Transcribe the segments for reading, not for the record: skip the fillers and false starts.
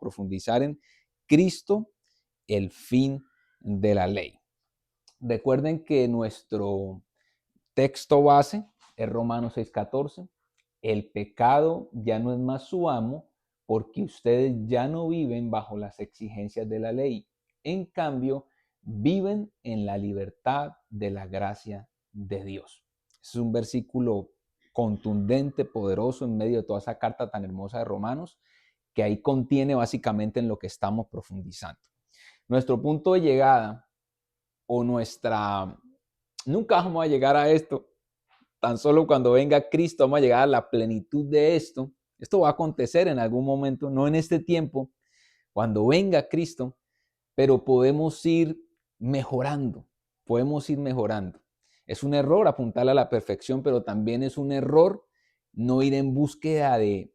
profundizar en Cristo, el fin de la ley. Recuerden que nuestro texto base es Romanos 6:14. El pecado ya no es más su amo, porque ustedes ya no viven bajo las exigencias de la ley. En cambio, viven en la libertad de la gracia de Dios. Es un versículo contundente, poderoso en medio de toda esa carta tan hermosa de Romanos, que ahí contiene básicamente en lo que estamos profundizando. Nuestro punto de llegada o nunca vamos a llegar a esto, tan solo cuando venga Cristo vamos a llegar a la plenitud de esto. Esto va a acontecer en algún momento, no en este tiempo, cuando venga Cristo, pero podemos ir mejorando, Es un error apuntar a la perfección, pero también es un error no ir en búsqueda de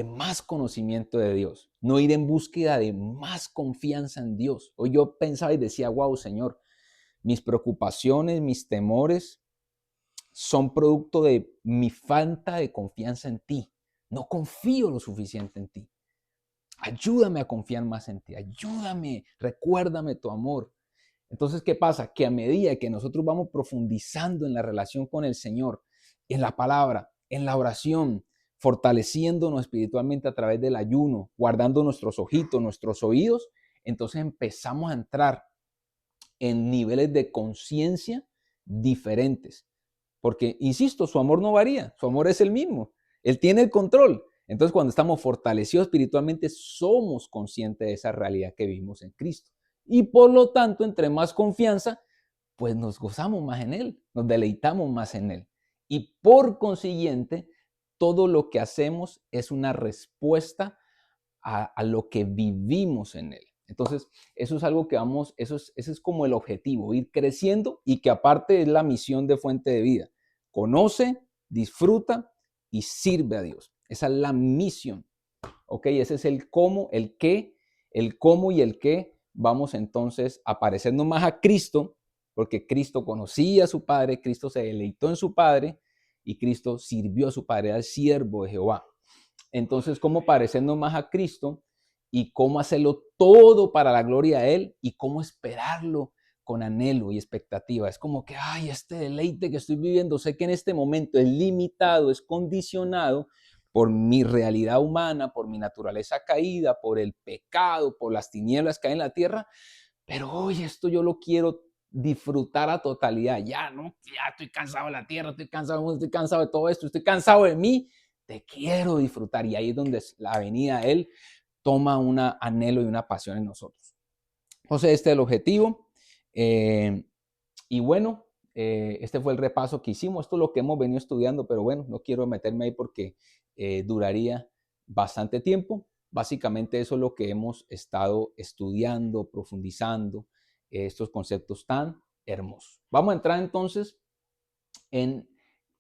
más conocimiento de Dios, no ir en búsqueda de más confianza en Dios. Hoy yo pensaba y decía, wow, Señor, mis preocupaciones, mis temores son producto de mi falta de confianza en ti. No confío lo suficiente en ti. Ayúdame a confiar más en ti. Ayúdame, recuérdame tu amor. Entonces, ¿qué pasa? Que a medida que nosotros vamos profundizando en la relación con el Señor, en la palabra, en la oración, fortaleciéndonos espiritualmente a través del ayuno, guardando nuestros ojitos, nuestros oídos, entonces empezamos a entrar en niveles de conciencia diferentes. Porque, insisto, su amor no varía, su amor es el mismo. Él tiene el control. Entonces, cuando estamos fortalecidos espiritualmente, somos conscientes de esa realidad que vivimos en Cristo. Y por lo tanto, entre más confianza, pues nos gozamos más en Él, nos deleitamos más en Él. Y por consiguiente, todo lo que hacemos es una respuesta a lo que vivimos en Él. Entonces, eso es algo que ese es como el objetivo, ir creciendo y que aparte es la misión de Fuente de Vida. Conoce, disfruta y sirve a Dios. Esa es la misión. ¿Ok? Ese es el cómo, el qué, el cómo y el qué. Vamos entonces a parecernos más a Cristo, porque Cristo conocía a su Padre, Cristo se deleitó en su Padre y Cristo sirvió a su Padre, era el siervo de Jehová. Entonces, cómo parecernos más a Cristo y cómo hacerlo todo para la gloria de Él y cómo esperarlo con anhelo y expectativa. Es como que, ay, este deleite que estoy viviendo, sé que en este momento es limitado, es condicionado por mi realidad humana, por mi naturaleza caída, por el pecado, por las tinieblas que hay en la tierra, pero hoy esto yo lo quiero disfrutar a totalidad. Ya, ¿no? Ya estoy cansado de la tierra, estoy cansado de todo esto, estoy cansado de mí, te quiero disfrutar. Y ahí es donde la venida de Él toma un anhelo y una pasión en nosotros. Entonces, este es el objetivo. Y bueno, este fue el repaso que hicimos. Esto es lo que hemos venido estudiando, pero bueno, no quiero meterme ahí porque duraría bastante tiempo. Básicamente eso es lo que hemos estado estudiando, profundizando, estos conceptos tan hermosos. Vamos a entrar entonces en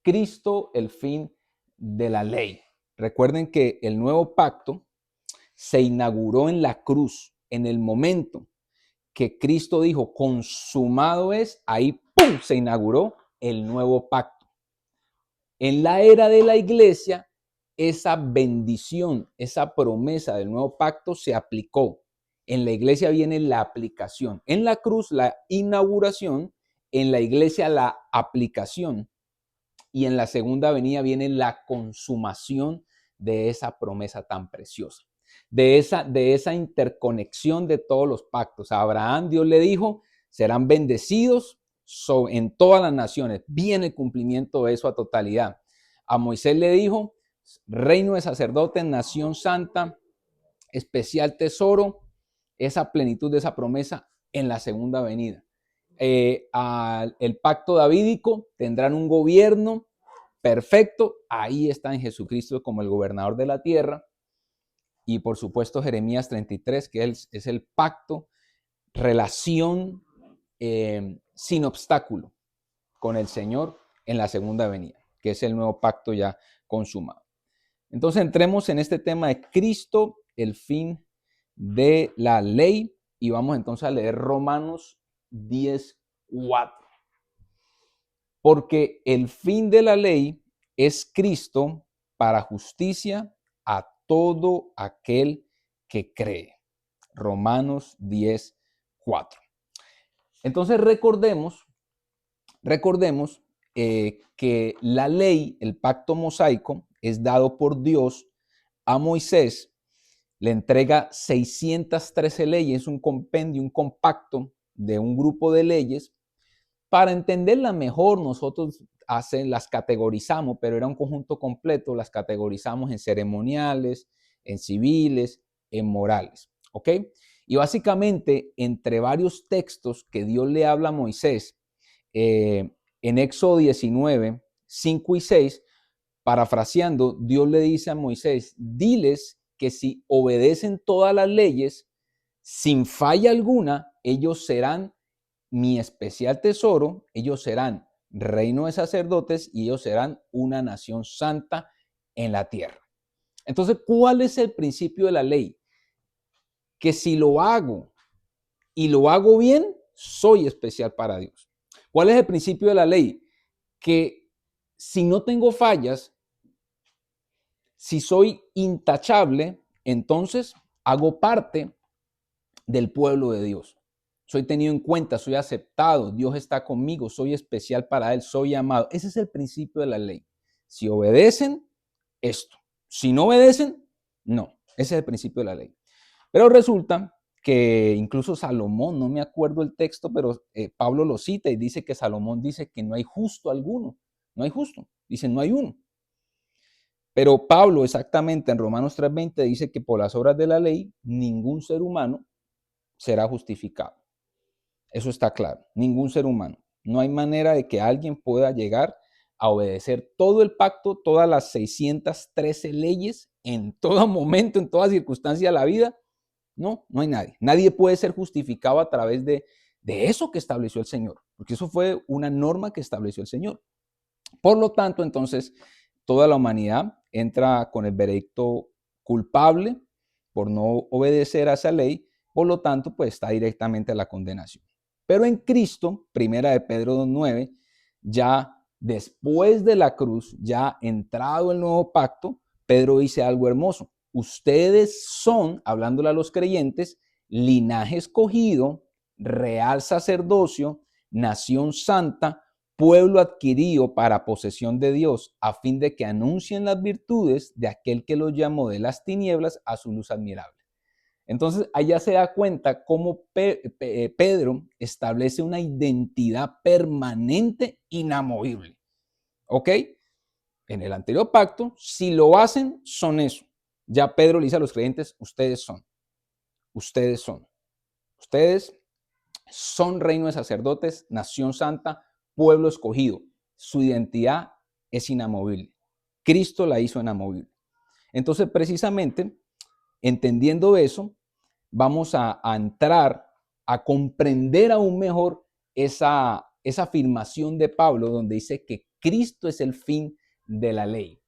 Cristo, el fin de la ley. Recuerden que el nuevo pacto se inauguró en la cruz, en el momento que Cristo dijo, consumado es, ahí ¡pum!, se inauguró el nuevo pacto. En la era de la iglesia, esa bendición, esa promesa del nuevo pacto se aplicó. En la iglesia viene la aplicación. En la cruz, la inauguración. En la iglesia, la aplicación. Y en la segunda venida viene la consumación de esa promesa tan preciosa. De esa interconexión de todos los pactos. A Abraham Dios le dijo, serán bendecidos en todas las naciones. Viene el cumplimiento de eso a totalidad. A Moisés le dijo, reino de sacerdotes, nación santa, especial tesoro, esa plenitud de esa promesa en la segunda venida. El pacto davídico, tendrán un gobierno perfecto, ahí está en Jesucristo como el gobernador de la tierra. Y por supuesto Jeremías 33, que es el pacto, relación sin obstáculo con el Señor en la segunda venida, que es el nuevo pacto ya consumado. Entonces entremos en este tema de Cristo, el fin de la ley, y vamos entonces a leer Romanos 10:4. Porque el fin de la ley es Cristo para justicia a todo aquel que cree. Romanos 10:4. Entonces recordemos que la ley, el pacto mosaico, es dado por Dios a Moisés. Le entrega 613 leyes, un compendio, un compacto de un grupo de leyes. Para entenderla mejor, nosotros las categorizamos, pero era un conjunto completo, las categorizamos en ceremoniales, en civiles, en morales. ¿Ok? Y básicamente, entre varios textos que Dios le habla a Moisés, en Éxodo 19, 5 y 6, parafraseando, Dios le dice a Moisés, diles que si obedecen todas las leyes, sin falla alguna, ellos serán mi especial tesoro, ellos serán reino de sacerdotes y ellos serán una nación santa en la tierra. Entonces, ¿cuál es el principio de la ley? Que si lo hago y lo hago bien, soy especial para Dios. ¿Cuál es el principio de la ley? Que si no tengo fallas, si soy intachable, entonces hago parte del pueblo de Dios. Soy tenido en cuenta, soy aceptado, Dios está conmigo, soy especial para Él, soy amado. Ese es el principio de la ley. Si obedecen, esto. Si no obedecen, no. Ese es el principio de la ley. Pero resulta que incluso Salomón, no me acuerdo el texto, pero Pablo lo cita y dice que Salomón dice que no hay justo alguno. No hay justo. Dice, no hay uno. Pero Pablo exactamente en Romanos 3:20 dice que por las obras de la ley ningún ser humano será justificado. Eso está claro, ningún ser humano. No hay manera de que alguien pueda llegar a obedecer todo el pacto, todas las 613 leyes, en todo momento, en toda circunstancia de la vida. No, no hay nadie. Nadie puede ser justificado a través de eso que estableció el Señor, porque eso fue una norma que estableció el Señor. Por lo tanto, entonces, toda la humanidad entra con el veredicto culpable por no obedecer a esa ley, por lo tanto, pues está directamente a la condenación. Pero en Cristo, primera de Pedro 2:9, ya después de la cruz, ya entrado el nuevo pacto, Pedro dice algo hermoso. Ustedes son, hablándole a los creyentes, linaje escogido, real sacerdocio, nación santa, pueblo adquirido para posesión de Dios, a fin de que anuncien las virtudes de aquel que los llamó de las tinieblas a su luz admirable. Entonces, allá se da cuenta cómo Pedro establece una identidad permanente, inamovible. ¿Ok? En el anterior pacto, si lo hacen, son eso. Ya Pedro le dice a los creyentes, ustedes son. Ustedes son. Ustedes son reino de sacerdotes, nación santa, pueblo escogido. Su identidad es inamovible. Cristo la hizo inamovible. Entonces, precisamente, entendiendo eso, vamos a entrar a comprender aún mejor esa afirmación de Pablo donde dice que Cristo es el fin de la ley.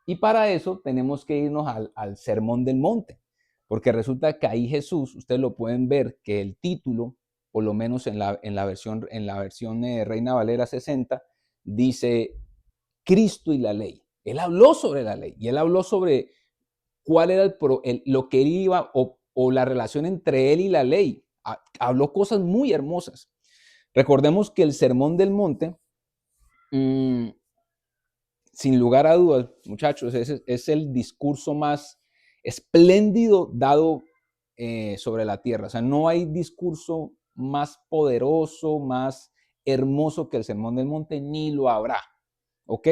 Y para eso tenemos que irnos al Sermón del Monte, porque resulta que ahí Jesús, ustedes lo pueden ver, que el título, por lo menos en la versión Reina Valera 60, dice Cristo y la ley. Él habló sobre la ley y él habló sobre cuál era lo que él iba o la relación entre él y la ley. Habló cosas muy hermosas. Recordemos que el Sermón del Monte, sin lugar a dudas, muchachos, es el discurso más espléndido dado sobre la tierra. O sea, no hay discurso más poderoso, más hermoso que el Sermón del Monte, ni lo habrá. ¿Ok?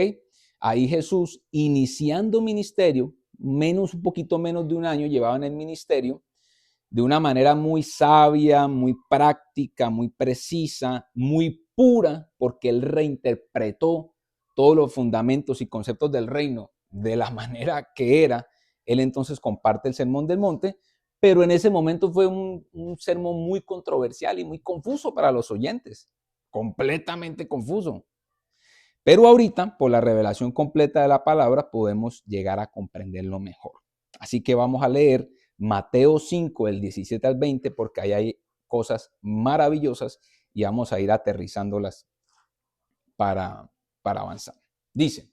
Ahí Jesús, iniciando ministerio, un poquito menos de un año llevaba en el ministerio, de una manera muy sabia, muy práctica, muy precisa, muy pura, porque él reinterpretó todos los fundamentos y conceptos del reino de la manera que era. Él entonces comparte el Sermón del Monte, pero en ese momento fue un sermón muy controversial y muy confuso para los oyentes, completamente confuso. Pero ahorita, por la revelación completa de la palabra, podemos llegar a comprenderlo mejor. Así que vamos a leer Mateo 5, del 17 al 20, porque ahí hay cosas maravillosas y vamos a ir aterrizándolas para avanzar. Dice,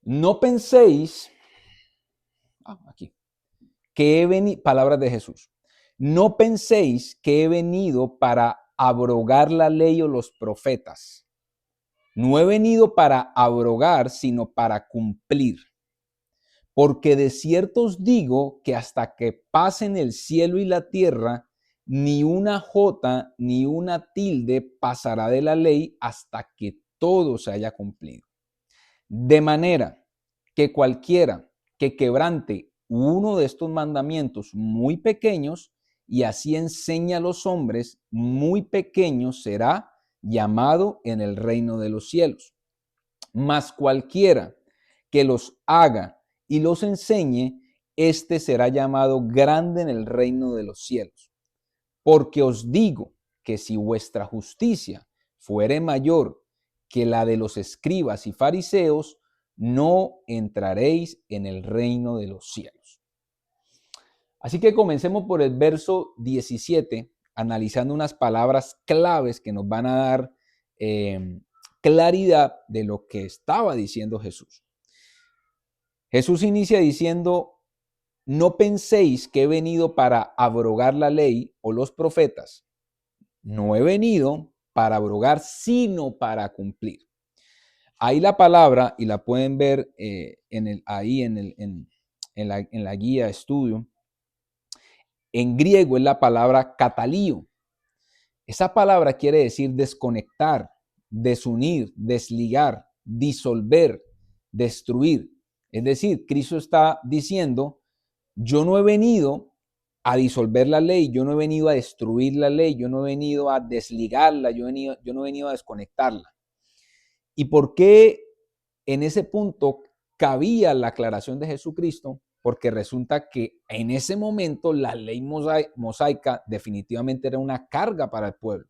no penséis, aquí, que he venido, palabras de Jesús, no penséis que he venido para abrogar la ley o los profetas. No he venido para abrogar, sino para cumplir. Porque de cierto os digo que hasta que pasen el cielo y la tierra, ni una jota ni una tilde pasará de la ley hasta que todo se haya cumplido. De manera que cualquiera que quebrante uno de estos mandamientos muy pequeños y así enseña a los hombres, muy pequeño será llamado en el reino de los cielos. Mas cualquiera que los haga y los enseñe, éste será llamado grande en el reino de los cielos. Porque os digo que si vuestra justicia fuere mayor que la de los escribas y fariseos, no entraréis en el reino de los cielos. Así que comencemos por el verso 17, analizando unas palabras claves que nos van a dar claridad de lo que estaba diciendo Jesús. Jesús inicia diciendo, no penséis que he venido para abrogar la ley o los profetas. No he venido para abrogar, sino para cumplir. Ahí la palabra, y la pueden ver en la guía de estudio, en griego es la palabra katalio. Esa palabra quiere decir desconectar, desunir, desligar, disolver, destruir. Es decir, Cristo está diciendo, yo no he venido a disolver la ley, yo no he venido a destruir la ley, yo no he venido a desligarla, yo no he venido a desconectarla. ¿Y por qué en ese punto cabía la aclaración de Jesucristo? Porque resulta que en ese momento la ley mosaica definitivamente era una carga para el pueblo.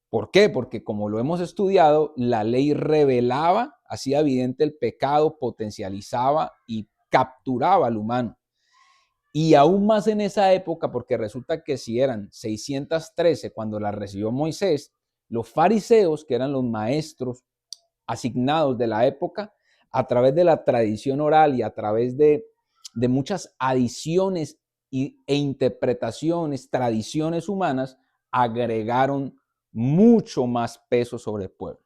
¿Por qué? Porque como lo hemos estudiado, la ley revelaba, hacía evidente el pecado, potencializaba y capturaba al humano. Y aún más en esa época, porque resulta que si eran 613 cuando la recibió Moisés, los fariseos, que eran los maestros asignados de la época, a través de la tradición oral y a través de muchas adiciones e interpretaciones, tradiciones humanas, agregaron mucho más peso sobre el pueblo.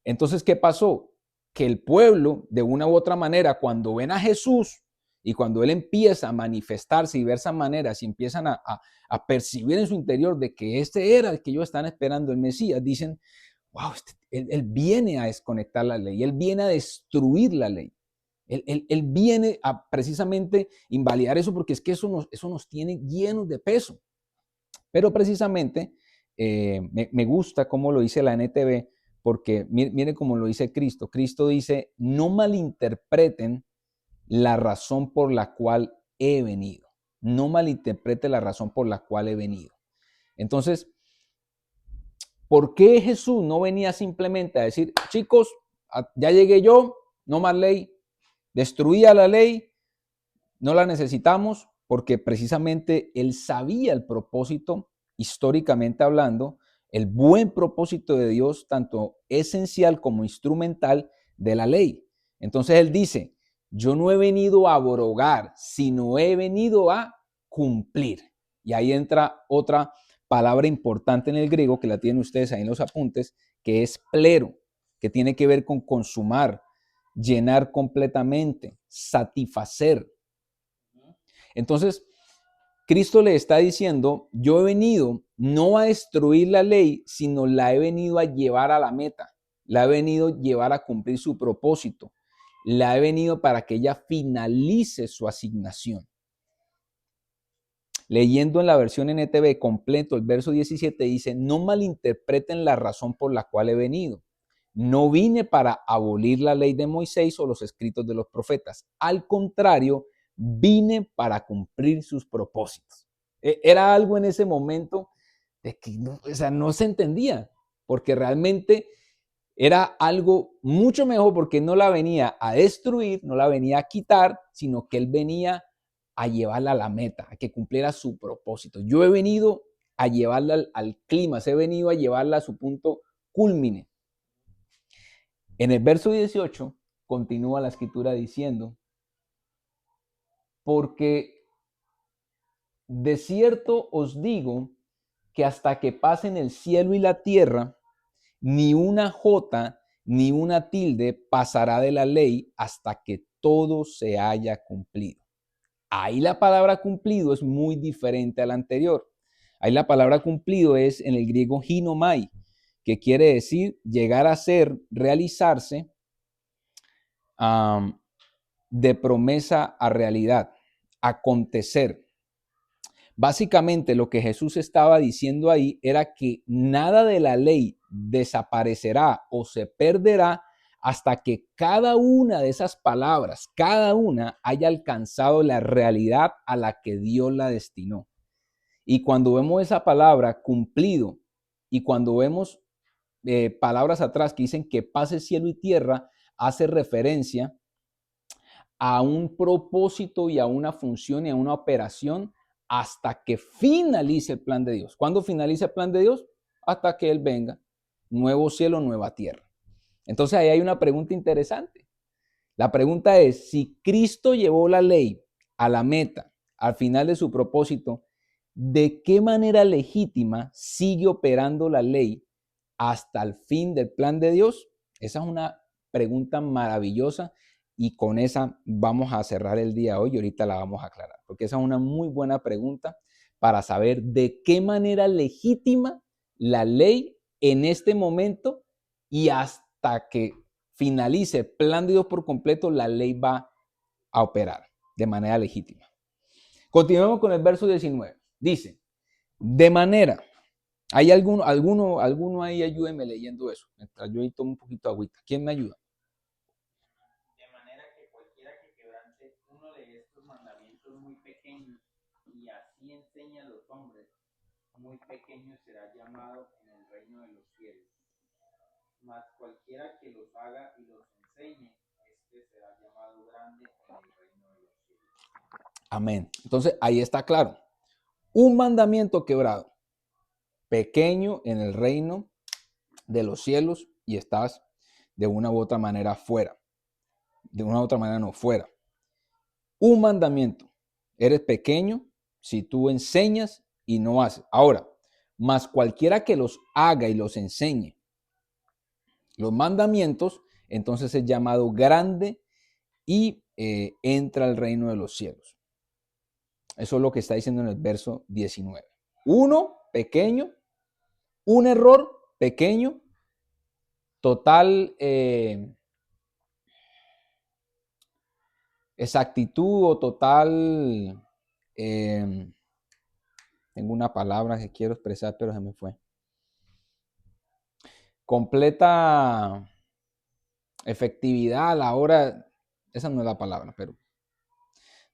Entonces, ¿qué pasó? Que el pueblo, de una u otra manera, cuando ven a Jesús y cuando Él empieza a manifestarse de diversas maneras y empiezan a percibir en su interior de que este era el que ellos están esperando, el Mesías, dicen, wow, él viene a desconectar la ley, Él viene a destruir la ley. Él viene a precisamente invalidar eso porque es que eso nos tiene llenos de peso. Pero precisamente me gusta cómo lo dice la NTV, porque mire cómo lo dice Cristo. Cristo dice, no malinterpreten la razón por la cual he venido. No malinterprete la razón por la cual he venido. Entonces, ¿por qué Jesús no venía simplemente a decir, chicos, ya llegué yo, no más ley, destruía la ley, no la necesitamos? Porque precisamente Él sabía el propósito, históricamente hablando, el buen propósito de Dios, tanto esencial como instrumental de la ley. Entonces Él dice, yo no he venido a abrogar, sino he venido a cumplir. Y ahí entra otra palabra importante en el griego, que la tienen ustedes ahí en los apuntes, que es plero, que tiene que ver con consumar, llenar completamente, satisfacer. Entonces, Cristo le está diciendo, yo he venido no a destruir la ley, sino la he venido a llevar a la meta, la he venido a llevar a cumplir su propósito, la he venido para que ella finalice su asignación. Leyendo en la versión NTV completo, el verso 17 dice, no malinterpreten la razón por la cual he venido. No vine para abolir la ley de Moisés o los escritos de los profetas. Al contrario, vine para cumplir sus propósitos. Era algo en ese momento de que no se entendía, porque realmente era algo mucho mejor, porque no la venía a destruir, no la venía a quitar, sino que él venía a llevarla a la meta, a que cumpliera su propósito. Yo he venido a llevarla al clima, he venido a llevarla a su punto culmine. En el verso 18 continúa la escritura diciendo, porque de cierto os digo que hasta que pasen el cielo y la tierra, ni una jota ni una tilde pasará de la ley hasta que todo se haya cumplido. Ahí la palabra cumplido es muy diferente a la anterior. Ahí la palabra cumplido es en el griego ginomai, que quiere decir llegar a ser, realizarse, de promesa a realidad, acontecer. Básicamente lo que Jesús estaba diciendo ahí era que nada de la ley desaparecerá o se perderá hasta que cada una de esas palabras, cada una haya alcanzado la realidad a la que Dios la destinó. Y cuando vemos esa palabra cumplido y cuando vemos palabras atrás que dicen que pase cielo y tierra, hace referencia a un propósito y a una función y a una operación hasta que finalice el plan de Dios. ¿Cuándo finaliza el plan de Dios? Hasta que Él venga. Nuevo cielo, nueva tierra. Entonces ahí hay una pregunta interesante. La pregunta es, si Cristo llevó la ley a la meta, al final de su propósito, ¿de qué manera legítima sigue operando la ley hasta el fin del plan de Dios? Esa es una pregunta maravillosa y con esa vamos a cerrar el día de hoy y ahorita la vamos a aclarar, porque esa es una muy buena pregunta para saber de qué manera legítima la ley en este momento y hasta que finalice el plan de Dios por completo, la ley va a operar de manera legítima. Continuemos con el verso 19. Dice, de manera, ¿hay alguno ahí? Ayúdeme leyendo eso, mientras yo ahí tomo un poquito de agüita. ¿Quién me ayuda? De manera que cualquiera que quebrante uno de estos mandamientos muy pequeños y así enseña a los hombres, muy pequeño será llamado en el reino de los cielos. Mas cualquiera que los haga y los enseñe, este será llamado grande en el reino de los cielos. Amén. Entonces ahí está claro. Un mandamiento quebrado, pequeño en el reino de los cielos y estás de una u otra manera fuera. De una u otra manera no, fuera. Un mandamiento. Eres pequeño si tú enseñas y no haces. Ahora, más cualquiera que los haga y los enseñe los mandamientos, entonces es llamado grande y entra al reino de los cielos. Eso es lo que está diciendo en el verso 19. Uno, pequeño, un error pequeño, total exactitud o total, tengo una palabra que quiero expresar, pero se me fue. Completa efectividad a la hora, esa no es la palabra, pero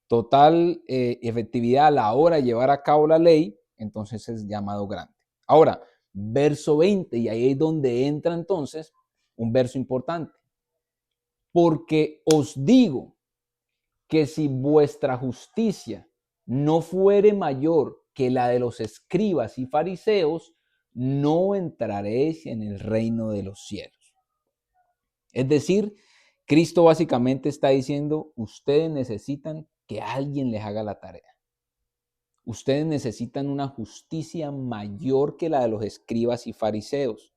total efectividad a la hora de llevar a cabo la ley, entonces es llamado grande. Ahora, verso 20, y ahí es donde entra entonces un verso importante. Porque os digo que si vuestra justicia no fuere mayor que la de los escribas y fariseos, no entraréis en el reino de los cielos. Es decir, Cristo básicamente está diciendo, ustedes necesitan que alguien les haga la tarea. Ustedes necesitan una justicia mayor que la de los escribas y fariseos.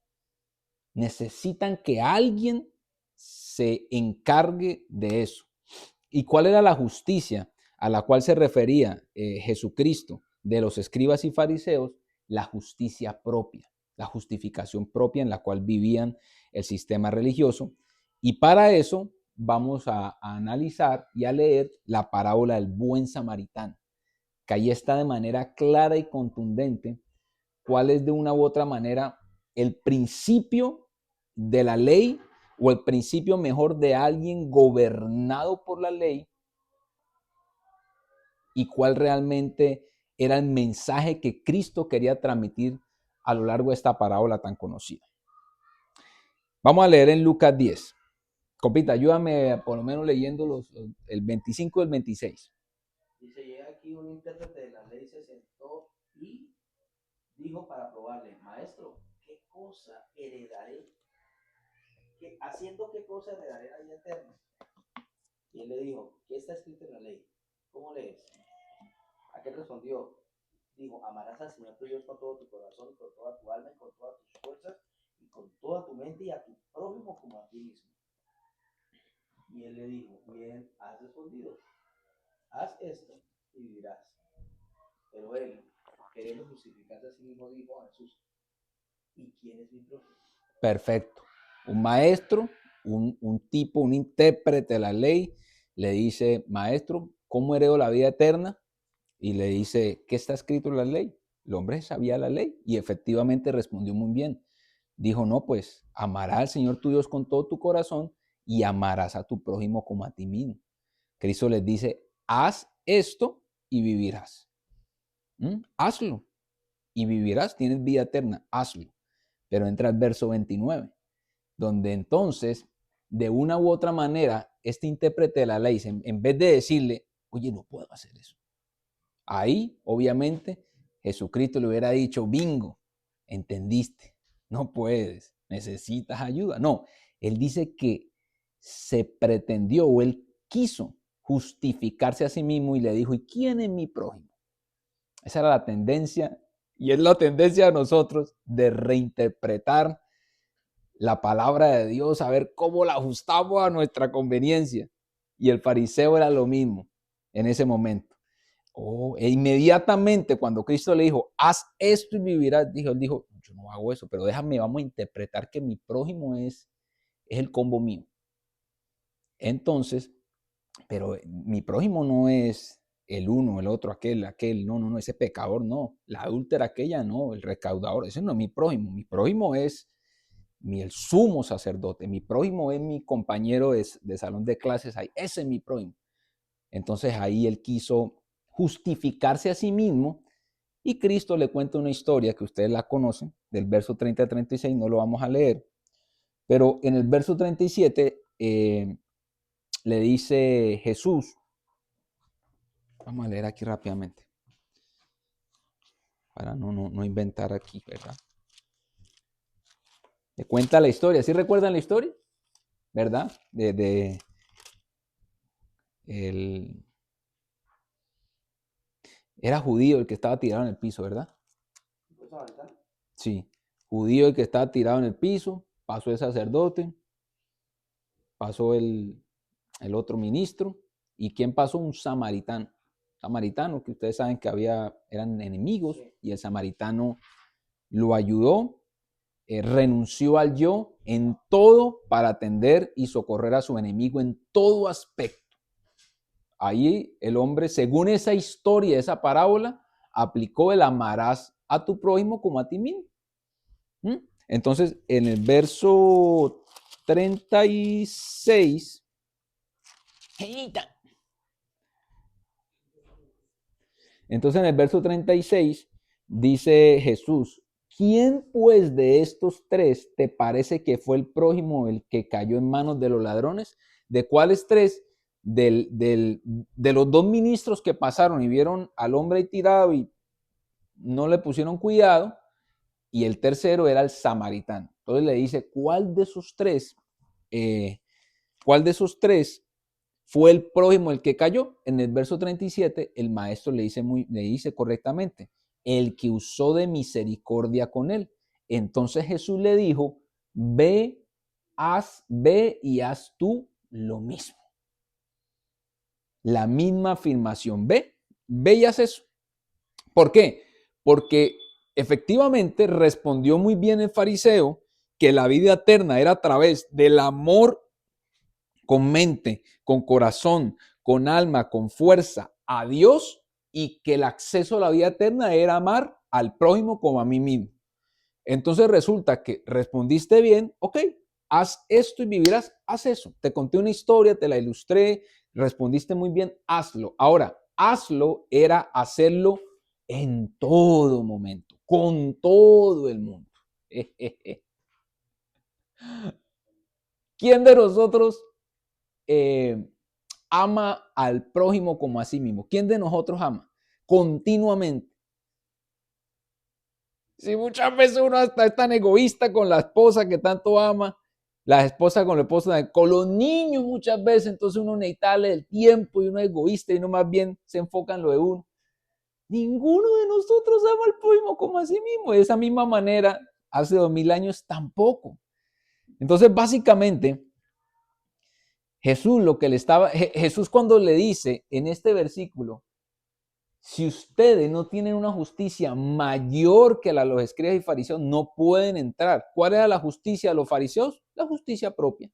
Necesitan que alguien se encargue de eso. ¿Y cuál era la justicia a la cual se refería Jesucristo de los escribas y fariseos? La justicia propia, la justificación propia en la cual vivían el sistema religioso. Y para eso vamos a analizar y a leer la parábola del buen samaritano, que ahí está de manera clara y contundente cuál es de una u otra manera el principio de la ley o el principio mejor de alguien gobernado por la ley y cuál realmente era el mensaje que Cristo quería transmitir a lo largo de esta parábola tan conocida. Vamos a leer en Lucas 10. Compita, ayúdame por lo menos leyendo el 25 y el 26. Dice, llega aquí un intérprete de la ley, se sentó y dijo para probarle, maestro, ¿qué cosa heredaré? ¿Haciendo qué cosa heredaré la vida eterna? Y él le dijo, ¿qué está escrito en la ley? ¿Cómo lees? Aquel respondió, dijo, amarás al Señor tu Dios con todo tu corazón, con toda tu alma, y con todas tus fuerzas, y con toda tu mente, y a tu prójimo como a ti mismo. Y él le dijo, bien, has respondido, haz esto y vivirás. Pero él, queriendo justificarse a sí mismo, dijo a Jesús, ¿y quién es mi prójimo? Perfecto. Un maestro, un tipo, un intérprete de la ley, le dice, maestro, ¿cómo heredo la vida eterna? Y le dice, ¿qué está escrito en la ley? El hombre sabía la ley y efectivamente respondió muy bien. Dijo, no, pues amarás al Señor tu Dios con todo tu corazón y amarás a tu prójimo como a ti mismo. Cristo les dice, haz esto y vivirás. Hazlo y vivirás, tienes vida eterna, hazlo. Pero entra el verso 29, donde entonces, de una u otra manera, este intérprete de la ley, en vez de decirle, oye, no puedo hacer eso. Ahí, obviamente, Jesucristo le hubiera dicho, bingo, entendiste, no puedes, necesitas ayuda. No, él dice que se pretendió o él quiso justificarse a sí mismo y le dijo, ¿y quién es mi prójimo? Esa era la tendencia y es la tendencia de nosotros de reinterpretar la palabra de Dios, a ver cómo la ajustamos a nuestra conveniencia. Y el fariseo era lo mismo en ese momento. E inmediatamente cuando Cristo le dijo, haz esto y vivirás, él dijo, yo no hago eso, pero déjame, vamos a interpretar que mi prójimo es el combo mío. Entonces, pero mi prójimo no es el uno, el otro, aquel, no, ese pecador no, la adúltera aquella no, el recaudador, ese no es mi prójimo es el sumo sacerdote, mi prójimo es mi compañero de salón de clases, ahí, ese es mi prójimo. Entonces ahí él quiso justificarse a sí mismo y Cristo le cuenta una historia que ustedes la conocen, del verso 30 a 36, no lo vamos a leer, pero en el verso 37 le dice Jesús, vamos a leer aquí rápidamente, para no inventar aquí, ¿verdad? Le cuenta la historia, ¿sí recuerdan la historia? ¿Verdad? Era judío el que estaba tirado en el piso, ¿verdad? Sí, judío el que estaba tirado en el piso, pasó el sacerdote, pasó el otro ministro, ¿y quién pasó? Un samaritano. Samaritano, que ustedes saben que eran enemigos, y el samaritano lo ayudó, renunció al yo en todo para atender y socorrer a su enemigo en todo aspecto. Ahí el hombre, según esa historia, esa parábola, aplicó el amarás a tu prójimo como a ti mismo. Entonces, en el verso 36, entonces en el verso 36 dice Jesús, ¿quién pues de estos tres te parece que fue el prójimo el que cayó en manos de los ladrones? ¿De cuáles tres? De los dos ministros que pasaron y vieron al hombre ahí tirado y no le pusieron cuidado, y el tercero era el samaritano. Entonces le dice, ¿cuál de esos tres fue el prójimo el que cayó? En el verso 37, el maestro le dice correctamente, el que usó de misericordia con él. Entonces Jesús le dijo, ve y haz tú lo mismo. La misma afirmación, ve y haz eso. ¿Por qué? Porque efectivamente respondió muy bien el fariseo que la vida eterna era a través del amor con mente, con corazón, con alma, con fuerza a Dios, y que el acceso a la vida eterna era amar al prójimo como a mí mismo. Entonces resulta que respondiste bien, ok, haz esto y vivirás, haz eso. Te conté una historia, te la ilustré, respondiste muy bien, hazlo. Ahora, hazlo era hacerlo en todo momento, con todo el mundo. ¿Quién de nosotros ama al prójimo como a sí mismo? ¿Quién de nosotros ama? Continuamente. Si muchas veces uno hasta es tan egoísta con la esposa que tanto ama, la esposa con el esposo, con los niños muchas veces, entonces uno necesita darle el tiempo y uno es egoísta y uno más bien se enfoca en lo de uno. Ninguno de nosotros ama al prójimo como a sí mismo. De esa misma manera, hace 2000 años tampoco. Entonces, básicamente, Jesús cuando le dice en este versículo, si ustedes no tienen una justicia mayor que la de los escribas y fariseos, no pueden entrar. ¿Cuál era la justicia de los fariseos? La justicia propia.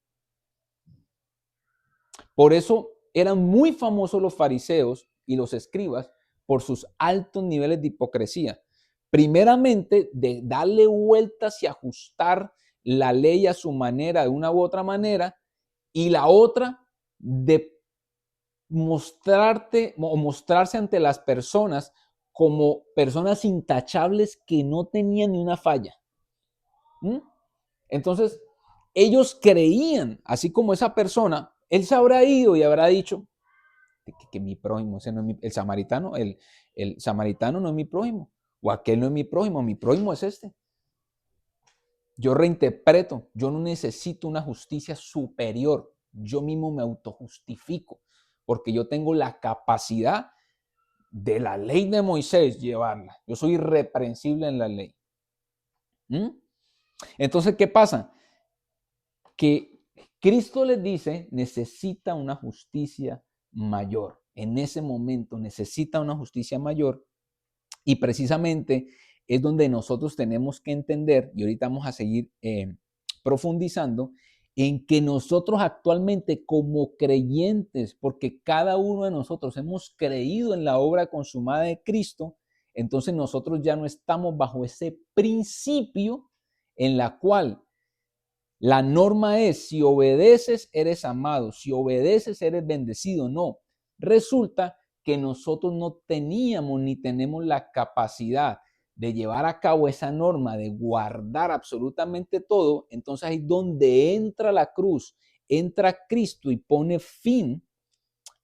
Por eso eran muy famosos los fariseos y los escribas por sus altos niveles de hipocresía. Primeramente, de darle vueltas y ajustar la ley a su manera de una u otra manera, y la otra, de mostrarse ante las personas como personas intachables que no tenían ni una falla. Entonces, ellos creían, así como esa persona, él se habrá ido y habrá dicho que mi prójimo, ese no es el samaritano no es mi prójimo, o aquel no es mi prójimo es este. Yo reinterpreto, yo no necesito una justicia superior, yo mismo me autojustifico, porque yo tengo la capacidad de la ley de Moisés llevarla. Yo soy irreprensible en la ley. Entonces, ¿qué pasa? Que Cristo les dice, necesita una justicia mayor. En ese momento necesita una justicia mayor, y precisamente es donde nosotros tenemos que entender, y ahorita vamos a seguir profundizando, en que nosotros actualmente como creyentes, porque cada uno de nosotros hemos creído en la obra consumada de Cristo, entonces nosotros ya no estamos bajo ese principio en la cual la norma es, si obedeces, eres amado, si obedeces, eres bendecido. No, resulta que nosotros no teníamos ni tenemos la capacidad de llevar a cabo esa norma, de guardar absolutamente todo. Entonces ahí es donde entra la cruz, entra Cristo y pone fin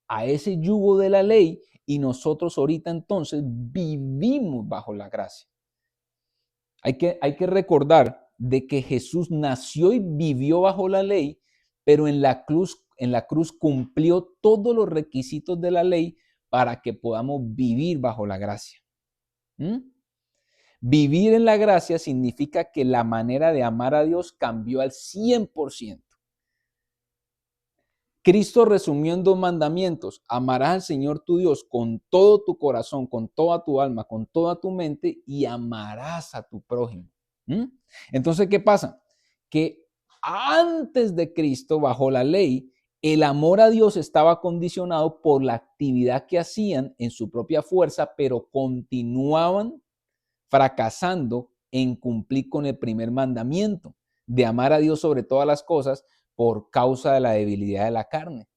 a ese yugo de la ley, y nosotros ahorita entonces vivimos bajo la gracia. Hay que recordar de que Jesús nació y vivió bajo la ley, pero en la cruz cumplió todos los requisitos de la ley para que podamos vivir bajo la gracia. Vivir en la gracia significa que la manera de amar a Dios cambió al 100%. Cristo resumió en 2 mandamientos: amarás al Señor tu Dios con todo tu corazón, con toda tu alma, con toda tu mente, y amarás a tu prójimo. Entonces, ¿qué pasa? Que antes de Cristo, bajo la ley, el amor a Dios estaba condicionado por la actividad que hacían en su propia fuerza, pero continuaban fracasando en cumplir con el primer mandamiento de amar a Dios sobre todas las cosas por causa de la debilidad de la carne.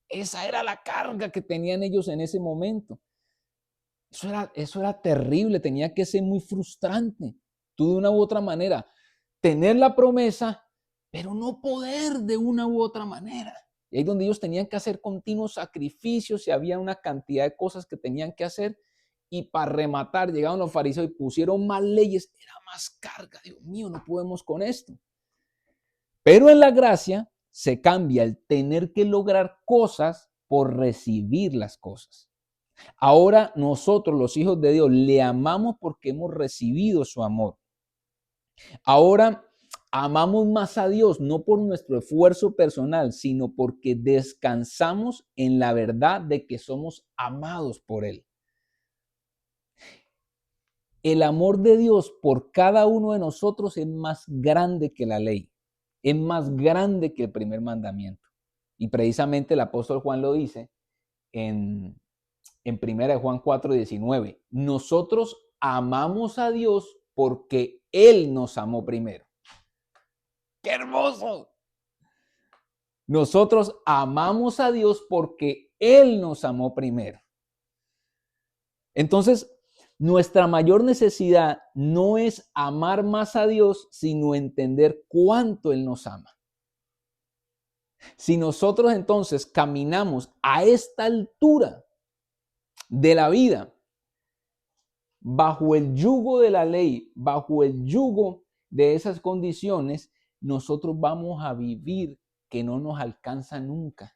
Esa era la carga que tenían ellos en ese momento. Eso era terrible, tenía que ser muy frustrante. Tú de una u otra manera tener la promesa, pero no poder de una u otra manera. Y ahí es donde ellos tenían que hacer continuos sacrificios y había una cantidad de cosas que tenían que hacer. Y para rematar, llegaron los fariseos y pusieron más leyes, era más carga. Dios mío, no podemos con esto. Pero en la gracia se cambia el tener que lograr cosas por recibir las cosas. Ahora nosotros, los hijos de Dios, le amamos porque hemos recibido su amor. Ahora amamos más a Dios, no por nuestro esfuerzo personal, sino porque descansamos en la verdad de que somos amados por Él. El amor de Dios por cada uno de nosotros es más grande que la ley, es más grande que el primer mandamiento. Y precisamente el apóstol Juan lo dice en 1 Juan 4:19. Nosotros amamos a Dios porque Él nos amó primero. ¡Qué hermoso! Nosotros amamos a Dios porque Él nos amó primero. Entonces, nuestra mayor necesidad no es amar más a Dios, sino entender cuánto Él nos ama. Si nosotros entonces caminamos a esta altura de la vida, bajo el yugo de la ley, bajo el yugo de esas condiciones, nosotros vamos a vivir que no nos alcanza nunca.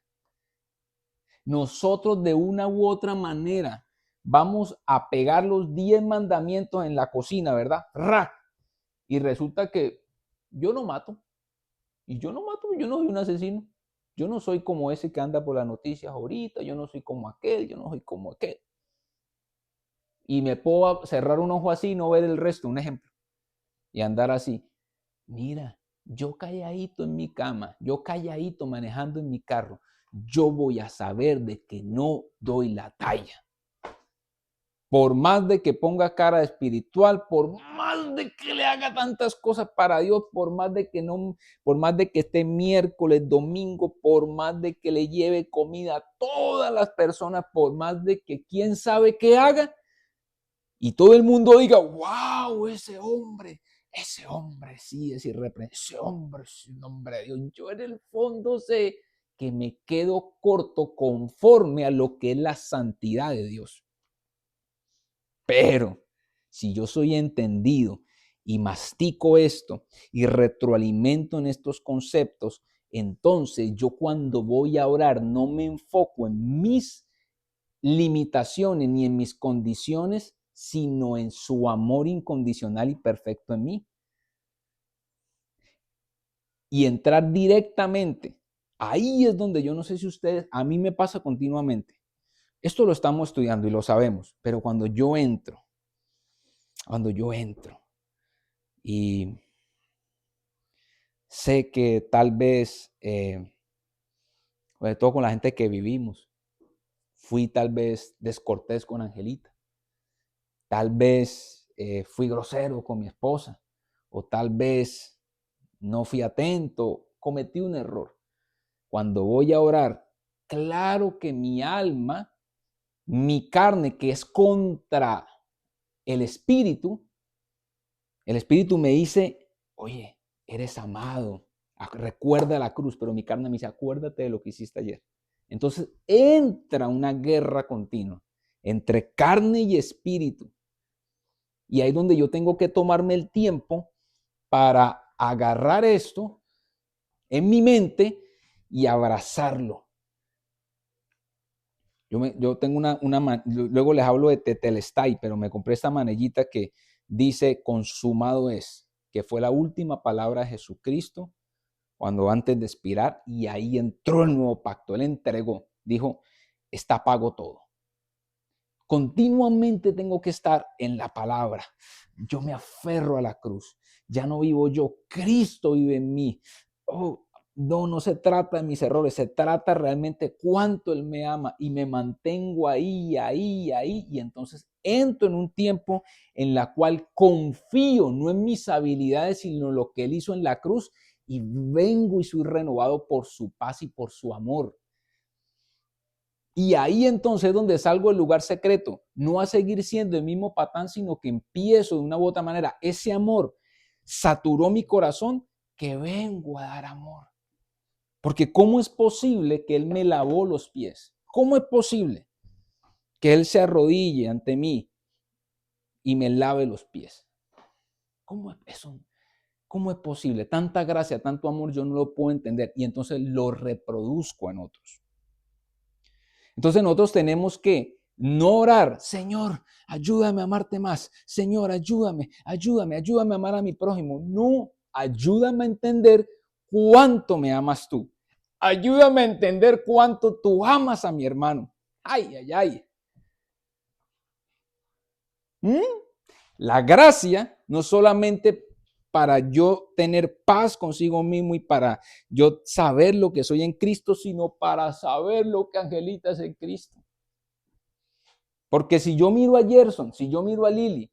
Nosotros de una u otra manera vamos a pegar los 10 mandamientos en la cocina, ¿verdad? ¡Ra! Y resulta que yo no mato. Y yo no mato, yo no soy un asesino. Yo no soy como ese que anda por las noticias ahorita, yo no soy como aquel, yo no soy como aquel. Y me puedo cerrar un ojo así y no ver el resto, un ejemplo. Y andar así. Mira, yo calladito en mi cama, yo calladito manejando en mi carro, yo voy a saber de que no doy la talla. Por más de que ponga cara espiritual, por más de que le haga tantas cosas para Dios, por más de que esté miércoles, domingo, por más de que le lleve comida a todas las personas, por más de que quién sabe qué haga, y todo el mundo diga, wow, ese hombre sí es irreprensible, ese hombre es un hombre de Dios. Yo en el fondo sé que me quedo corto conforme a lo que es la santidad de Dios. Pero si yo soy entendido y mastico esto y retroalimento en estos conceptos, entonces yo cuando voy a orar no me enfoco en mis limitaciones ni en mis condiciones, sino en su amor incondicional y perfecto en mí. Y entrar directamente, ahí es donde yo no sé si ustedes, a mí me pasa continuamente. Esto lo estamos estudiando y lo sabemos, pero cuando yo entro y sé que tal vez, sobre todo con la gente que vivimos, fui tal vez descortés con Angelita, tal vez fui grosero con mi esposa, o tal vez no fui atento, cometí un error. Cuando voy a orar, claro que mi alma, mi carne, que es contra el espíritu me dice, oye, eres amado, recuerda la cruz, pero mi carne me dice, acuérdate de lo que hiciste ayer. Entonces entra una guerra continua entre carne y espíritu. Y ahí es donde yo tengo que tomarme el tiempo para agarrar esto en mi mente y abrazarlo. Yo tengo luego les hablo de Tetelestai, pero me compré esta manillita que dice consumado es, que fue la última palabra de Jesucristo cuando antes de expirar, y ahí entró el nuevo pacto. Él entregó, dijo, está pago todo. Continuamente tengo que estar en la palabra. Yo me aferro a la cruz. Ya no vivo yo, Cristo vive en mí. Oh, no se trata de mis errores, se trata realmente cuánto Él me ama y me mantengo ahí. Y entonces entro en un tiempo en la cual confío no en mis habilidades, sino en lo que Él hizo en la cruz, y vengo y soy renovado por su paz y por su amor. Y ahí entonces es donde salgo del lugar secreto, no a seguir siendo el mismo patán, sino que empiezo de una u otra manera. Ese amor saturó mi corazón, que vengo a dar amor. Porque ¿cómo es posible que Él me lavó los pies? ¿Cómo es posible que Él se arrodille ante mí y me lave los pies? ¿Cómo es eso? ¿Cómo es posible? Tanta gracia, tanto amor, yo no lo puedo entender. Y entonces lo reproduzco en otros. Entonces nosotros tenemos que no orar, Señor, ayúdame a amarte más. Señor, ayúdame a amar a mi prójimo. No, ayúdame a entender cuánto me amas tú. Ayúdame a entender cuánto tú amas a mi hermano. Ay. La gracia no solamente para yo tener paz consigo mismo y para yo saber lo que soy en Cristo, sino para saber lo que Angelita es en Cristo. Porque si yo miro a Gerson, si yo miro a Lili,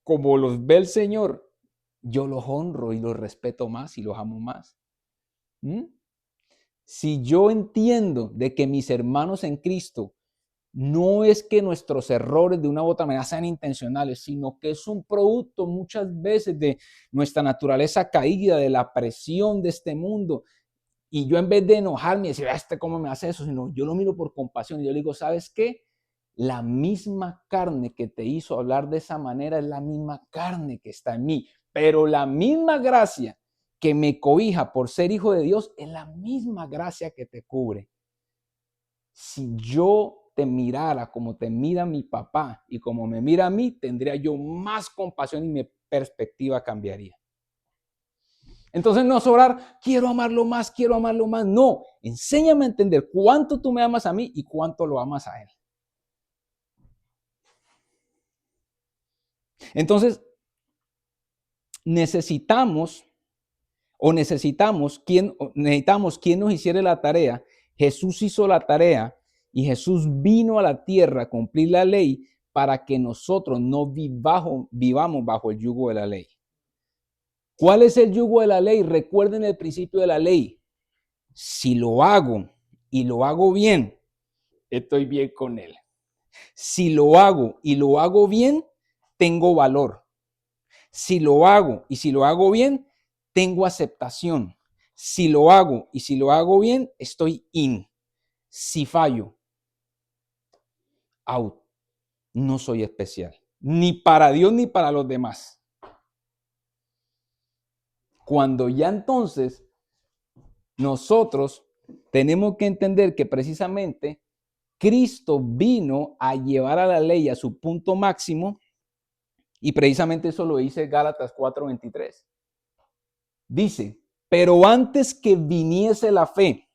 como los ve el Señor, yo los honro y los respeto más y los amo más. Si yo entiendo de que mis hermanos en Cristo no es que nuestros errores de una u otra manera sean intencionales, sino que es un producto muchas veces de nuestra naturaleza caída, de la presión de este mundo. Y yo en vez de enojarme y decir, ¿cómo me hace eso? Sino yo lo miro por compasión y yo le digo, ¿sabes qué? La misma carne que te hizo hablar de esa manera es la misma carne que está en mí. Pero la misma gracia que me cobija por ser hijo de Dios es la misma gracia que te cubre. Si yo te mirara como te mira mi papá y como me mira a mí, tendría yo más compasión y mi perspectiva cambiaría. Entonces no es orar, quiero amarlo más, quiero amarlo más. No, enséñame a entender cuánto tú me amas a mí y cuánto lo amas a él. Entonces, necesitamos quien nos hiciera la tarea. Jesús hizo la tarea y Jesús vino a la tierra a cumplir la ley para que nosotros no vivamos bajo el yugo de la ley. ¿Cuál es el yugo de la ley? Recuerden el principio de la ley. Si lo hago y lo hago bien, estoy bien con él. Si lo hago y lo hago bien, tengo valor. Si lo hago y si lo hago bien, tengo aceptación. Si lo hago y si lo hago bien, estoy in. Si fallo, out. No soy especial. Ni para Dios ni para los demás. Cuando ya entonces nosotros tenemos que entender que precisamente Cristo vino a llevar a la ley a su punto máximo y precisamente eso lo dice Gálatas 4:23. Dice, pero antes que viniese la fe,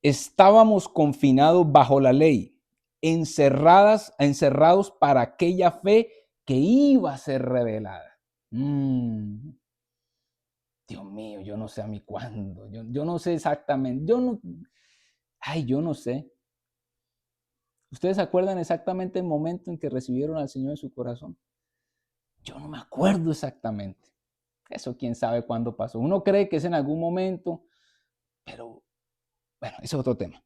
estábamos confinados bajo la ley, encerrados para aquella fe que iba a ser revelada. Dios mío, yo no sé a mí cuándo, yo no sé exactamente, yo no sé. ¿Ustedes se acuerdan exactamente el momento en que recibieron al Señor en su corazón? Yo no me acuerdo exactamente. Eso quién sabe cuándo pasó. Uno cree que es en algún momento, pero bueno, ese es otro tema.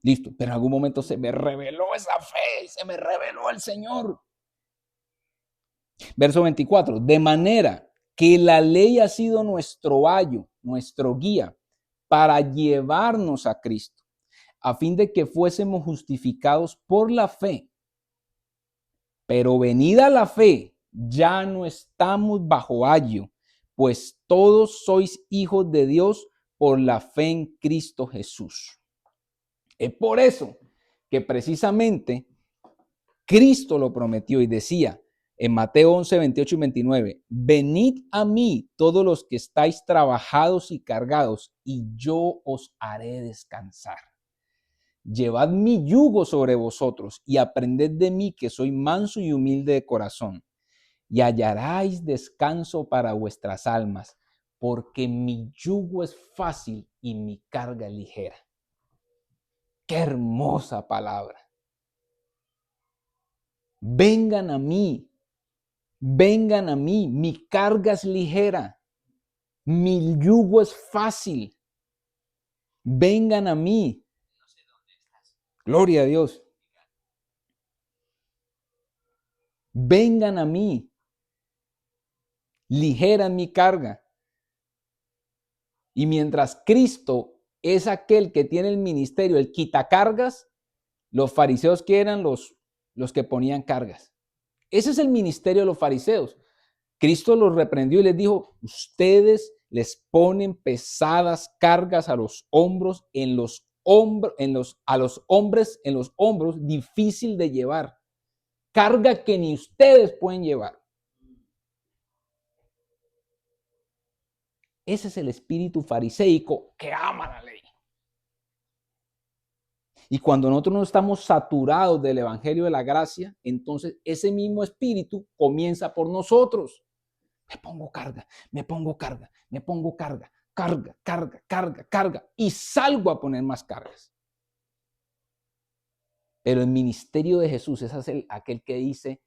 Listo, pero en algún momento se me reveló esa fe, se me reveló el Señor. Verso 24, de manera que la ley ha sido nuestro ayo, nuestro guía, para llevarnos a Cristo, a fin de que fuésemos justificados por la fe. Pero venida la fe, ya no estamos bajo ayo, pues todos sois hijos de Dios por la fe en Cristo Jesús. Es por eso que precisamente Cristo lo prometió y decía en Mateo 11, 28 y 29, venid a mí todos los que estáis trabajados y cargados, y yo os haré descansar. Llevad mi yugo sobre vosotros y aprended de mí, que soy manso y humilde de corazón, y hallaréis descanso para vuestras almas, porque mi yugo es fácil y mi carga es ligera. ¡Qué hermosa palabra! Vengan a mí, mi carga es ligera, mi yugo es fácil. Vengan a mí. Gloria a Dios. Vengan a mí. Ligera mi carga. Y mientras Cristo es aquel que tiene el ministerio, el quitacargas, los fariseos que eran los que ponían cargas. Ese es el ministerio de los fariseos. Cristo los reprendió y les dijo, ustedes les ponen pesadas cargas a los hombros, a los hombres en los hombros, difícil de llevar. Carga que ni ustedes pueden llevar. Ese es el espíritu fariseico que ama la ley. Y cuando nosotros no estamos saturados del evangelio de la gracia, entonces ese mismo espíritu comienza por nosotros. Me pongo carga, carga, y salgo a poner más cargas. Pero el ministerio de Jesús es aquel que dice,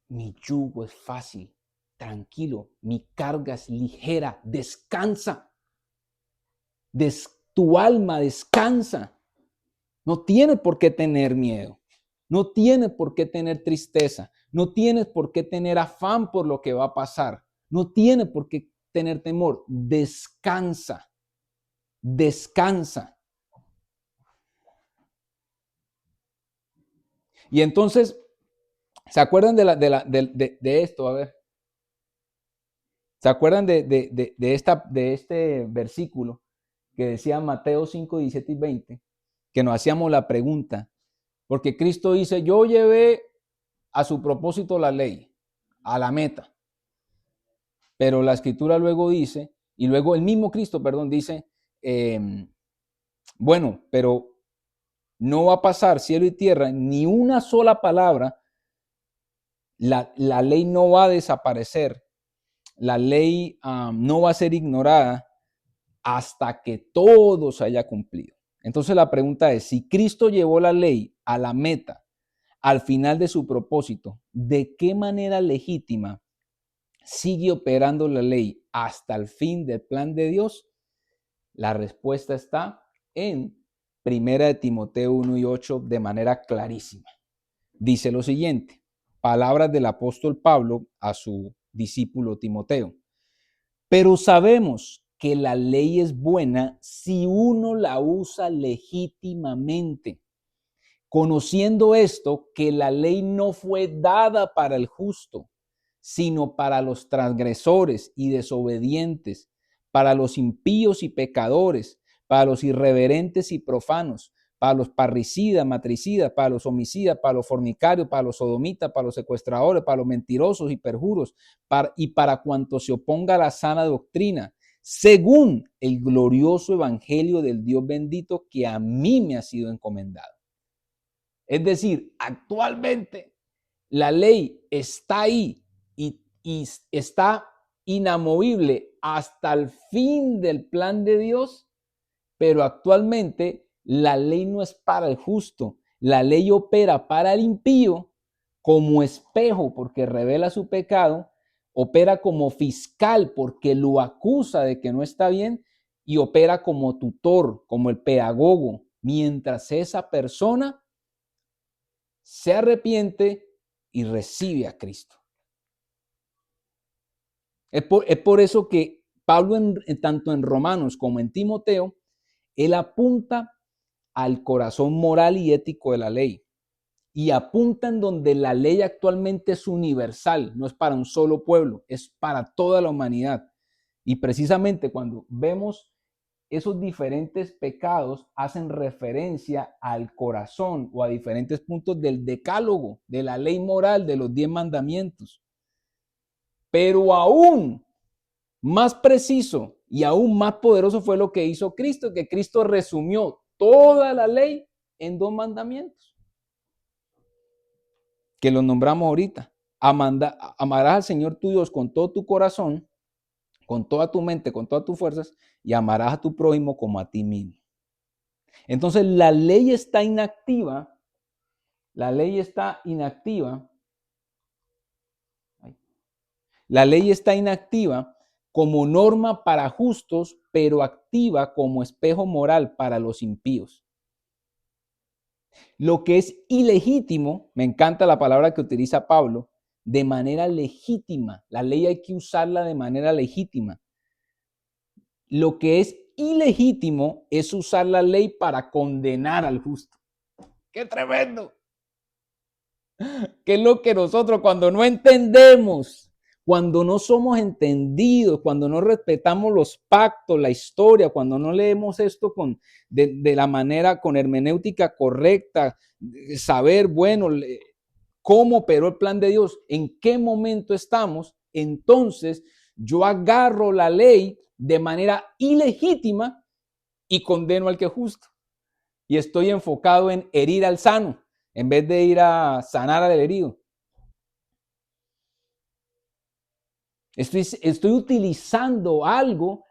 mi yugo es fácil, tranquilo, mi carga es ligera, descansa. Tu alma descansa. No tienes por qué tener miedo, no tienes por qué tener tristeza, no tienes por qué tener afán por lo que va a pasar, no tienes por qué tener temor. Descansa, descansa. Y entonces, ¿se acuerdan de esto? A ver. ¿Se acuerdan de este versículo que decía Mateo 5, 17 y 20? que nos hacíamos la pregunta, porque Cristo dice, yo llevé a su propósito la ley, a la meta. Pero la escritura luego dice, y luego el mismo Cristo, perdón, dice, bueno, pero no va a pasar cielo y tierra, ni una sola palabra, la ley no va a desaparecer, la ley no va a ser ignorada hasta que todo se haya cumplido. Entonces la pregunta es, si Cristo llevó la ley a la meta, al final de su propósito, ¿de qué manera legítima sigue operando la ley hasta el fin del plan de Dios? La respuesta está en 1 Timoteo 1:8 de manera clarísima. Dice lo siguiente, palabras del apóstol Pablo a su discípulo Timoteo. Pero sabemos que la ley es buena si uno la usa legítimamente, conociendo esto, que la ley no fue dada para el justo, sino para los transgresores y desobedientes, para los impíos y pecadores, para los irreverentes y profanos, para los parricidas, matricidas, para los homicidas, para los fornicarios, para los sodomitas, para los secuestradores, para los mentirosos y perjuros, y para cuanto se oponga a la sana doctrina, según el glorioso evangelio del Dios bendito que a mí me ha sido encomendado. Es decir, actualmente la ley está ahí y está inamovible hasta el fin del plan de Dios, pero actualmente la ley no es para el justo, la ley opera para el impío como espejo porque revela su pecado, opera como fiscal porque lo acusa de que no está bien y opera como tutor, como el pedagogo, mientras esa persona se arrepiente y recibe a Cristo. Es por eso que Pablo, tanto en Romanos como en Timoteo, él apunta al corazón moral y ético de la ley. Y apunta en donde la ley actualmente es universal, no es para un solo pueblo, es para toda la humanidad. Y precisamente cuando vemos esos diferentes pecados, hacen referencia al corazón o a diferentes puntos del decálogo, de la ley moral, de los 10 mandamientos. Pero aún más preciso y aún más poderoso fue lo que hizo Cristo, que Cristo resumió toda la ley en 2 mandamientos, que los nombramos ahorita. Amarás al Señor tu Dios con todo tu corazón, con toda tu mente, con todas tus fuerzas, y amarás a tu prójimo como a ti mismo. Entonces la ley está inactiva, la ley está inactiva como norma para justos, pero activa como espejo moral para los impíos. Lo que es ilegítimo, me encanta la palabra que utiliza Pablo, de manera legítima. La ley hay que usarla de manera legítima. Lo que es ilegítimo es usar la ley para condenar al justo. ¡Qué tremendo! ¿Qué es lo que nosotros cuando no entendemos, cuando no somos entendidos, cuando no respetamos los pactos, la historia, cuando no leemos esto de la manera, con hermenéutica correcta, saber, bueno, cómo operó el plan de Dios, en qué momento estamos, entonces yo agarro la ley de manera ilegítima y condeno al que es justo. Y estoy enfocado en herir al sano, en vez de ir a sanar al herido. Estoy utilizando algo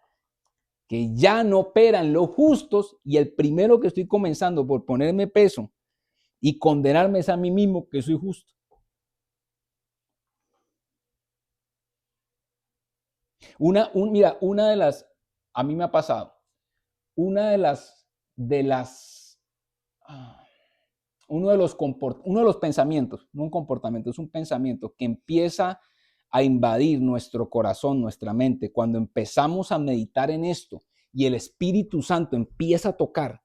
que ya no opera en los justos y el primero que estoy comenzando por ponerme peso y condenarme es a mí mismo que soy justo. Mira, a mí me ha pasado, uno de los pensamientos, no un comportamiento, es un pensamiento que empieza a invadir nuestro corazón, nuestra mente, cuando empezamos a meditar en esto y el Espíritu Santo empieza a tocar,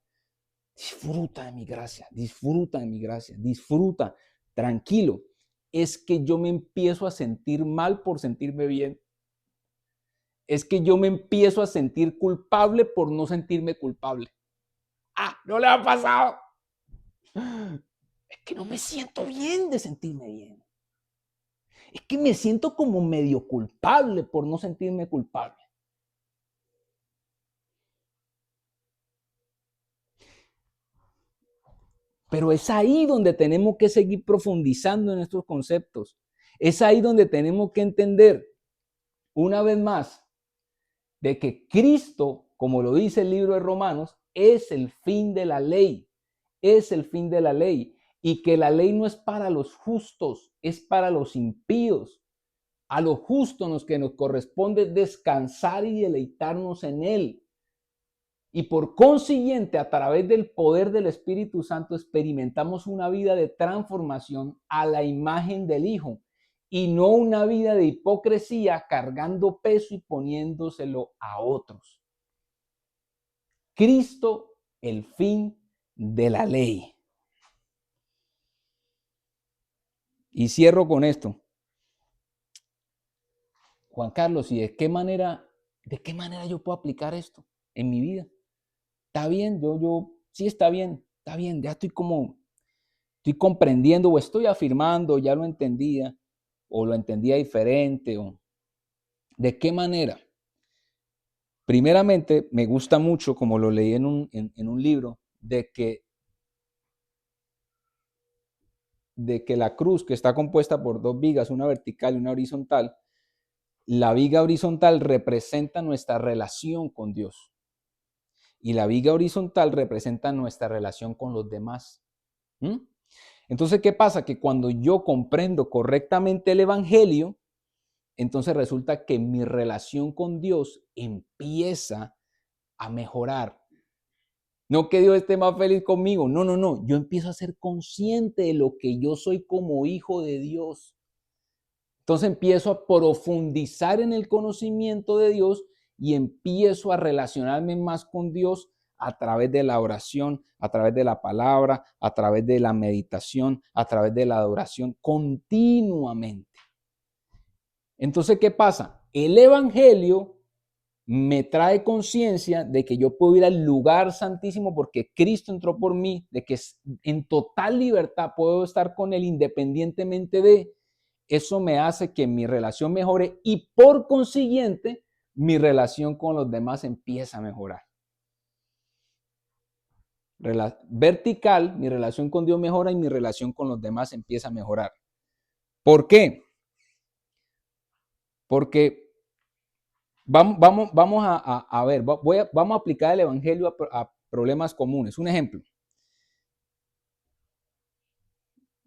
disfruta de mi gracia, disfruta de mi gracia, disfruta, tranquilo, es que yo me empiezo a sentir mal por sentirme bien. Es que yo me empiezo a sentir culpable por no sentirme culpable. ¿No le ha pasado? Es que no me siento bien de sentirme bien. Es que me siento como medio culpable por no sentirme culpable. Pero es ahí donde tenemos que seguir profundizando en estos conceptos. Es ahí donde tenemos que entender, una vez más, de que Cristo, como lo dice el libro de Romanos, es el fin de la ley. Es el fin de la ley. Y que la ley no es para los justos, es para los impíos. A los justos que nos corresponde descansar y deleitarnos en Él. Y por consiguiente, a través del poder del Espíritu Santo, experimentamos una vida de transformación a la imagen del Hijo y no una vida de hipocresía cargando peso y poniéndoselo a otros. Cristo, el fin de la ley. Y cierro con esto. Juan Carlos, ¿y de qué manera yo puedo aplicar esto en mi vida? Está bien, sí está bien, ya estoy comprendiendo o estoy afirmando, ya lo entendía o lo entendía diferente. O ¿de qué manera? Primeramente, me gusta mucho, como lo leí en un libro, de que la cruz, que está compuesta por dos vigas, una vertical y una horizontal, la viga horizontal representa nuestra relación con Dios y la viga horizontal representa nuestra relación con los demás. Entonces, ¿qué pasa? Que cuando yo comprendo correctamente el Evangelio, entonces resulta que mi relación con Dios empieza a mejorar. No que Dios esté más feliz conmigo, no. Yo empiezo a ser consciente de lo que yo soy como hijo de Dios. Entonces empiezo a profundizar en el conocimiento de Dios y empiezo a relacionarme más con Dios a través de la oración, a través de la palabra, a través de la meditación, a través de la adoración, continuamente. Entonces, ¿qué pasa? El Evangelio me trae conciencia de que yo puedo ir al lugar santísimo porque Cristo entró por mí, de que en total libertad puedo estar con Él independientemente de. Eso me hace que mi relación mejore y por consiguiente mi relación con los demás empieza a mejorar. Vertical, mi relación con Dios mejora y mi relación con los demás empieza a mejorar. ¿Por qué? Porque vamos a ver, vamos a aplicar el Evangelio a problemas comunes. Un ejemplo.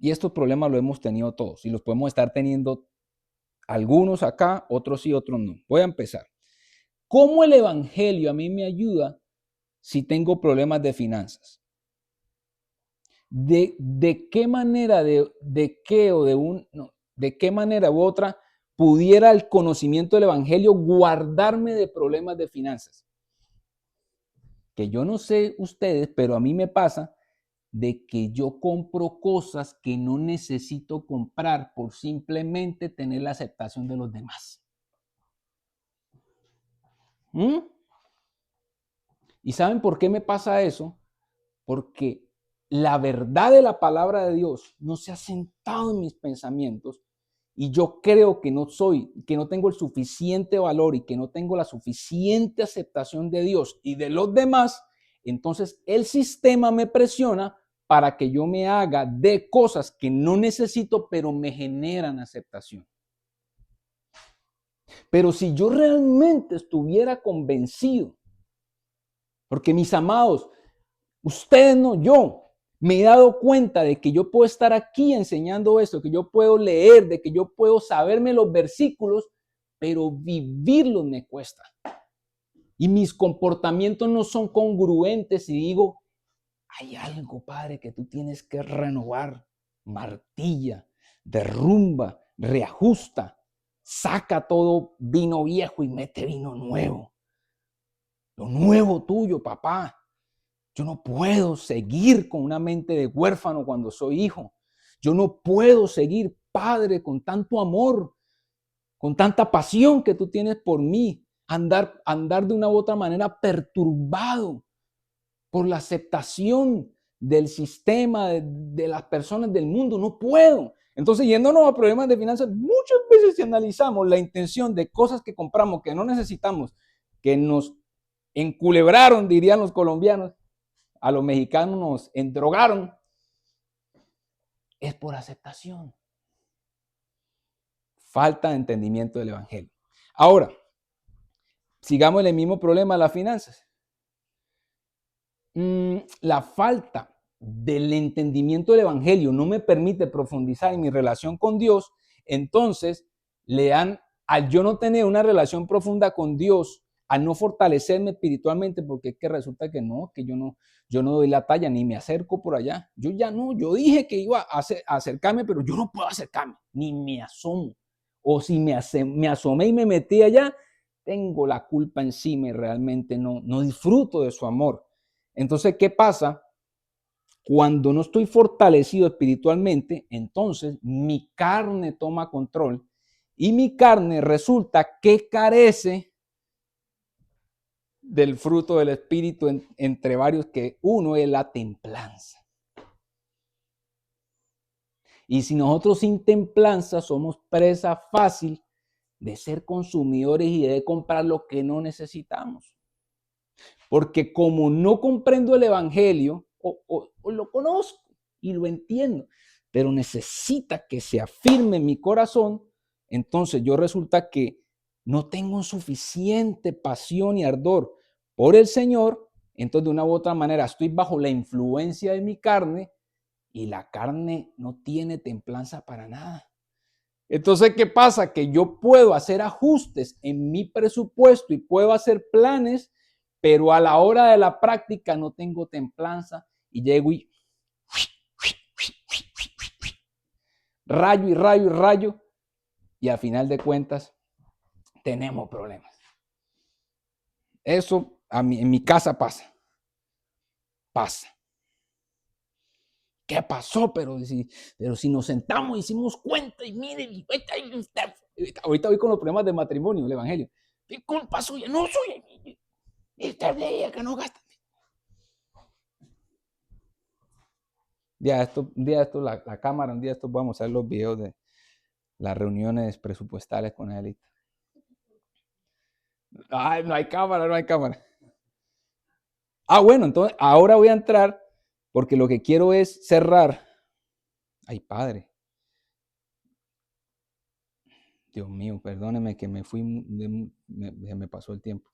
Y estos problemas los hemos tenido todos y los podemos estar teniendo algunos acá, otros sí, otros no. Voy a empezar. ¿Cómo el Evangelio a mí me ayuda si tengo problemas de finanzas? ¿De qué manera, de qué manera u otra pudiera el conocimiento del Evangelio guardarme de problemas de finanzas? Que yo no sé ustedes, pero a mí me pasa de que yo compro cosas que no necesito comprar por simplemente tener la aceptación de los demás. ¿Y saben por qué me pasa eso? Porque la verdad de la palabra de Dios no se ha sentado en mis pensamientos y yo creo que no tengo el suficiente valor y que no tengo la suficiente aceptación de Dios y de los demás. Entonces el sistema me presiona para que yo me haga de cosas que no necesito, pero me generan aceptación. Pero si yo realmente estuviera convencido, porque mis amados, ustedes no, yo me he dado cuenta de que yo puedo estar aquí enseñando esto, que yo puedo leer, de que yo puedo saberme los versículos, pero vivirlos me cuesta. Y mis comportamientos no son congruentes y digo, hay algo, Padre, que tú tienes que renovar. Martilla, derrumba, reajusta, saca todo vino viejo y mete vino nuevo. Lo nuevo tuyo, papá. Yo no puedo seguir con una mente de huérfano cuando soy hijo. Yo no puedo seguir, Padre, con tanto amor, con tanta pasión que tú tienes por mí, andar de una u otra manera perturbado por la aceptación del sistema, de las personas del mundo. No puedo. Entonces, yéndonos a problemas de finanzas, muchas veces si analizamos la intención de cosas que compramos que no necesitamos, que nos enculebraron, dirían los colombianos, a los mexicanos nos endrogaron, es por aceptación. Falta de entendimiento del evangelio. Ahora, sigamos en el mismo problema de las finanzas. La falta del entendimiento del evangelio no me permite profundizar en mi relación con Dios. Entonces, al yo no tener una relación profunda con Dios, al no fortalecerme espiritualmente, porque es que resulta que yo no doy la talla ni me acerco por allá. Yo dije que iba a acercarme, pero yo no puedo acercarme, ni me asomo. O si me asomé y me metí allá, tengo la culpa encima y realmente no disfruto de su amor. Entonces, ¿qué pasa? Cuando no estoy fortalecido espiritualmente, entonces mi carne toma control y mi carne resulta que carece del fruto del Espíritu, entre varios, que uno es la templanza. Y si nosotros sin templanza somos presa fácil de ser consumidores y de comprar lo que no necesitamos. Porque como no comprendo el evangelio, o lo conozco y lo entiendo, pero necesita que se afirme en mi corazón, entonces yo resulta que no tengo suficiente pasión y ardor por el Señor. Entonces de una u otra manera estoy bajo la influencia de mi carne y la carne no tiene templanza para nada. Entonces, ¿qué pasa? Que yo puedo hacer ajustes en mi presupuesto y puedo hacer planes, pero a la hora de la práctica no tengo templanza y llego y rayo y rayo y rayo, y al final de cuentas tenemos problemas. Eso en mi casa pasa. ¿Qué pasó? Pero si nos sentamos, hicimos cuenta y miren, ahorita voy con los problemas de matrimonio, el evangelio. ¿Qué culpa suya? No suya. Esta es ella que no gasta. Un día esto la cámara, un día esto vamos a ver los videos de las reuniones presupuestales con la élite. Ay, no hay cámara. Bueno, entonces ahora voy a entrar porque lo que quiero es cerrar. Ay, padre. Dios mío, perdóneme que me fui, me pasó el tiempo.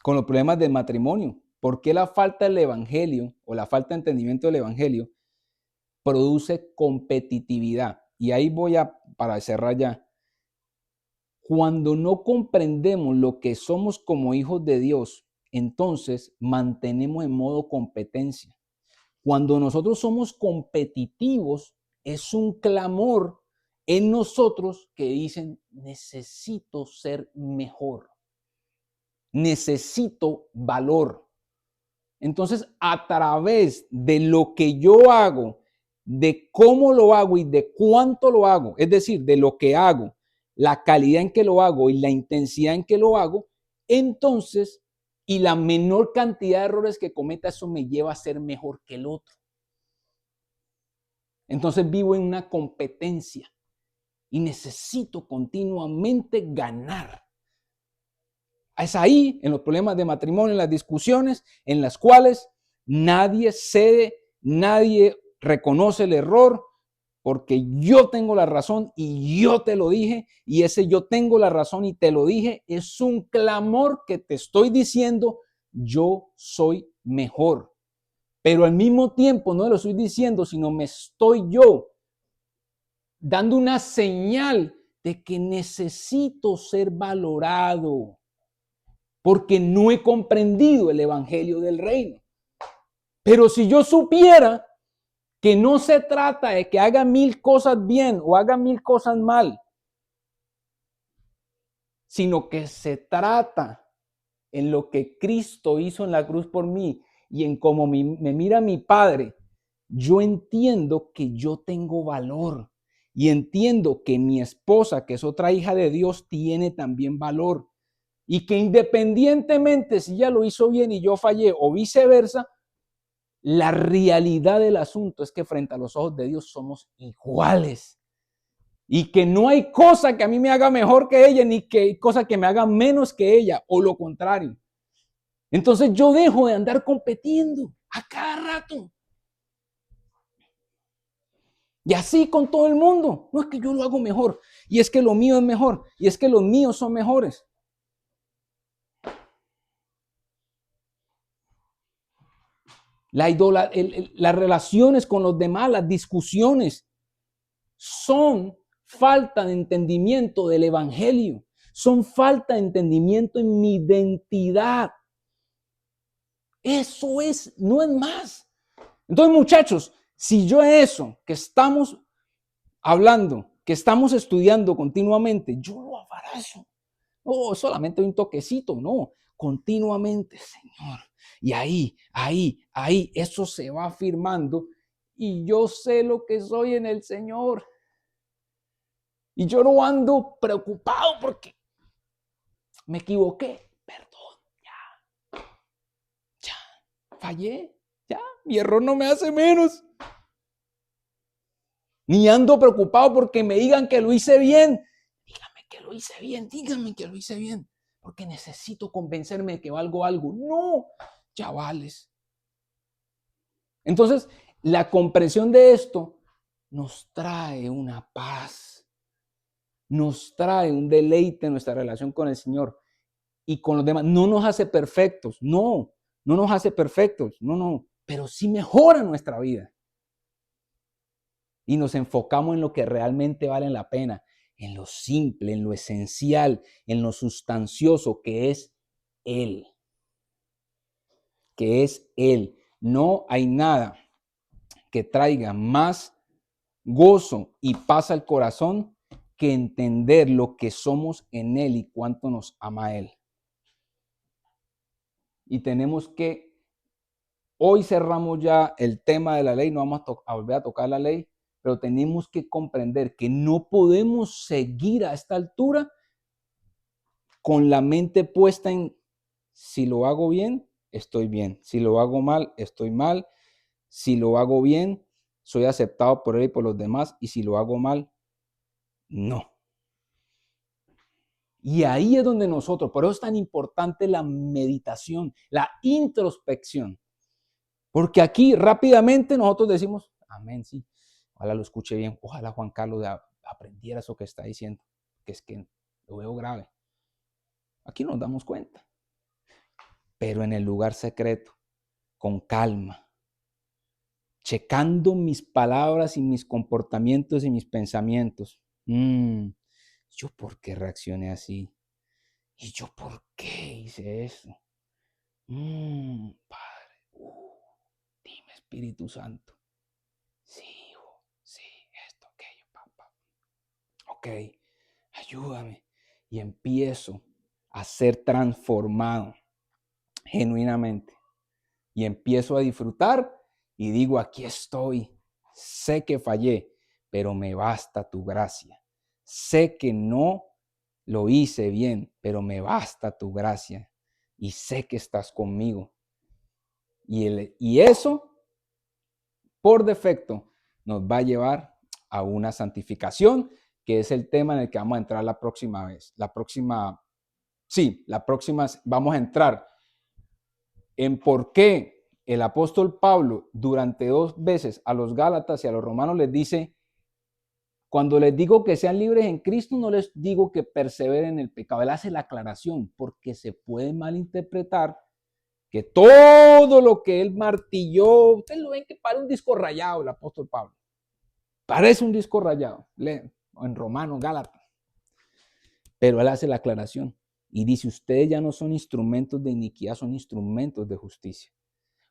Con los problemas del matrimonio. ¿Por qué la falta del evangelio o la falta de entendimiento del evangelio produce competitividad? Y ahí para cerrar ya. Cuando no comprendemos lo que somos como hijos de Dios, entonces mantenemos en modo competencia. Cuando nosotros somos competitivos, es un clamor en nosotros que dicen, necesito ser mejor. Necesito valor. Entonces, a través de lo que yo hago, de cómo lo hago y de cuánto lo hago, es decir, de lo que hago, la calidad en que lo hago y la intensidad en que lo hago, entonces, y la menor cantidad de errores que cometa, eso me lleva a ser mejor que el otro. Entonces vivo en una competencia y necesito continuamente ganar. Es ahí, en los problemas de matrimonio, en las discusiones, en las cuales nadie cede, nadie reconoce el error, porque yo tengo la razón y yo te lo dije, y ese yo tengo la razón y te lo dije es un clamor que te estoy diciendo, yo soy mejor. Pero al mismo tiempo no lo estoy diciendo, sino me estoy yo dando una señal de que necesito ser valorado porque no he comprendido el evangelio del reino. Pero si yo supiera que no se trata de que haga 1000 cosas bien o haga 1000 cosas mal, sino que se trata en lo que Cristo hizo en la cruz por mí y en cómo me mira mi Padre, yo entiendo que yo tengo valor y entiendo que mi esposa, que es otra hija de Dios, tiene también valor. Y que independientemente si ella lo hizo bien y yo fallé o viceversa, la realidad del asunto es que frente a los ojos de Dios somos iguales. Y que no hay cosa que a mí me haga mejor que ella, ni que cosa que me haga menos que ella, o lo contrario. Entonces yo dejo de andar compitiendo a cada rato. Y así con todo el mundo. No es que yo lo hago mejor, y es que lo mío es mejor, y es que los míos son mejores. Las relaciones con los demás, las discusiones, son falta de entendimiento del evangelio. Son falta de entendimiento en mi identidad. Eso es, no es más. Entonces, muchachos, si yo eso que estamos hablando, que estamos estudiando continuamente, yo lo abrazo. No, solamente un toquecito, no, continuamente, Señor. Y ahí, eso se va afirmando y yo sé lo que soy en el Señor. Y yo no ando preocupado porque me equivoqué. Perdón, ya, fallé, ya, mi error no me hace menos. Ni ando preocupado porque me digan que lo hice bien. Díganme que lo hice bien, díganme que lo hice bien. Porque necesito convencerme de que valgo algo. No, chavales. Entonces, la comprensión de esto nos trae una paz. Nos trae un deleite en nuestra relación con el Señor y con los demás. No nos hace perfectos, no nos hace perfectos, no, pero sí mejora nuestra vida. Y nos enfocamos en lo que realmente vale la pena, en lo simple, en lo esencial, en lo sustancioso que es Él. Que es Él. No hay nada que traiga más gozo y paz al corazón que entender lo que somos en Él y cuánto nos ama Él. Y tenemos que, hoy cerramos ya el tema de la ley, no vamos a volver a tocar la ley, pero tenemos que comprender que no podemos seguir a esta altura con la mente puesta en si lo hago bien, estoy bien. Si lo hago mal, estoy mal. Si lo hago bien, soy aceptado por Él y por los demás. Y si lo hago mal, no. Y ahí es donde nosotros, por eso es tan importante la meditación, la introspección. Porque aquí rápidamente nosotros decimos, amén, sí, ojalá lo escuche bien, ojalá Juan Carlos aprendiera eso que está diciendo, que es que lo veo grave. Aquí nos damos cuenta. Pero en el lugar secreto, con calma, checando mis palabras y mis comportamientos y mis pensamientos. ¿Yo por qué reaccioné así? ¿Y yo por qué hice eso? Padre, dime Espíritu Santo. Sí, hijo, sí, esto, aquello, papá. Ok, ayúdame. Y empiezo a ser transformado genuinamente. Y empiezo a disfrutar y digo, aquí estoy. Sé que fallé, pero me basta tu gracia. Sé que no lo hice bien, pero me basta tu gracia. Y sé que estás conmigo. Y eso, por defecto, nos va a llevar a una santificación, que es el tema en el que vamos a entrar la próxima vez. La próxima vamos a entrar en por qué el apóstol Pablo durante 2 veces a los Gálatas y a los romanos les dice, cuando les digo que sean libres en Cristo, no les digo que perseveren en el pecado. Él hace la aclaración porque se puede malinterpretar que todo lo que él martilló, ustedes lo ven que parece un disco rayado el apóstol Pablo. Parece un disco rayado, en Romanos, Gálatas. Pero él hace la aclaración y dice, ustedes ya no son instrumentos de iniquidad, son instrumentos de justicia.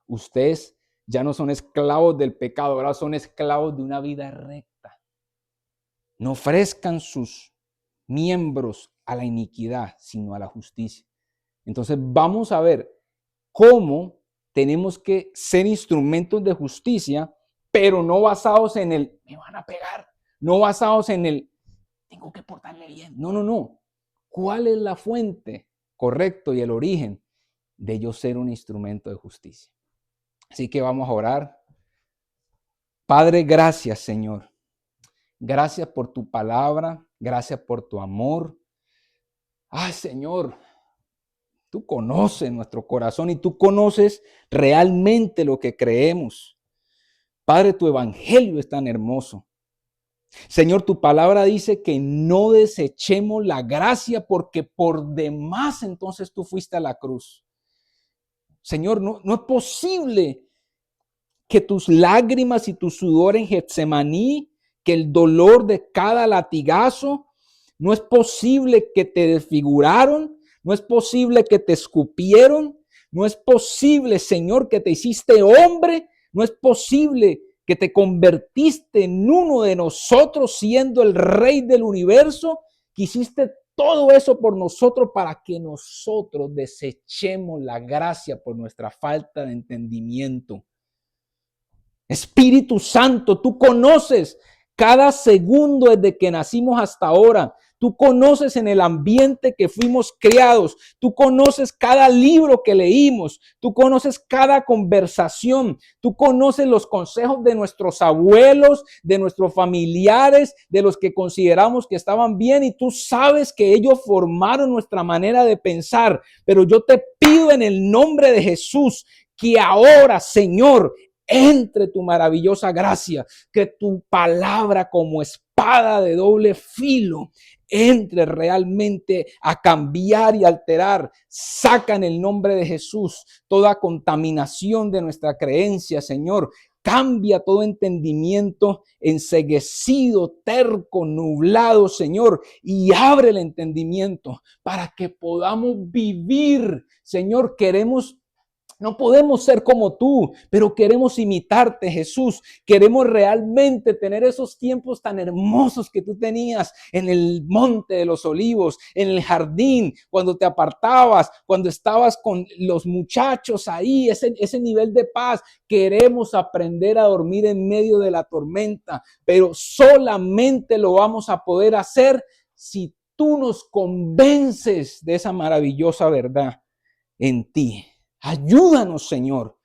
Ustedes ya no son esclavos del pecado, ahora son esclavos de una vida recta. No ofrezcan sus miembros a la iniquidad, sino a la justicia. Entonces vamos a ver cómo tenemos que ser instrumentos de justicia, pero no basados en el, me van a pegar, no basados en el, tengo que portarme bien. No. ¿Cuál es la fuente correcto y el origen de yo ser un instrumento de justicia. Así que vamos a orar. Padre, gracias, Señor. Gracias por tu palabra, gracias por tu amor. Ay, Señor, tú conoces nuestro corazón y tú conoces realmente lo que creemos. Padre, tu evangelio es tan hermoso. Señor, tu palabra dice que no desechemos la gracia porque por demás entonces tú fuiste a la cruz. Señor, no es posible que tus lágrimas y tu sudor en Getsemaní, que el dolor de cada latigazo, no es posible que te desfiguraron, no es posible que te escupieron, no es posible, Señor, que te hiciste hombre, no es posible que te convertiste en uno de nosotros siendo el Rey del universo, que hiciste todo eso por nosotros para que nosotros desechemos la gracia por nuestra falta de entendimiento. Espíritu Santo, tú conoces cada segundo desde que nacimos hasta ahora. Tú conoces en el ambiente que fuimos criados. Tú conoces cada libro que leímos. Tú conoces cada conversación. Tú conoces los consejos de nuestros abuelos, de nuestros familiares, de los que consideramos que estaban bien. Y tú sabes que ellos formaron nuestra manera de pensar. Pero yo te pido en el nombre de Jesús que ahora, Señor, entre tu maravillosa gracia, que tu palabra como espada de doble filo entre realmente a cambiar y alterar. Saca en el nombre de Jesús toda contaminación de nuestra creencia, Señor. Cambia todo entendimiento enceguecido, terco, nublado, Señor, y abre el entendimiento para que podamos vivir. Señor, no podemos ser como tú, pero queremos imitarte, Jesús. Queremos realmente tener esos tiempos tan hermosos que tú tenías en el Monte de los Olivos, en el jardín, cuando te apartabas, cuando estabas con los muchachos ahí, ese nivel de paz. Queremos aprender a dormir en medio de la tormenta, pero solamente lo vamos a poder hacer si tú nos convences de esa maravillosa verdad en ti. Ayúdanos, Señor.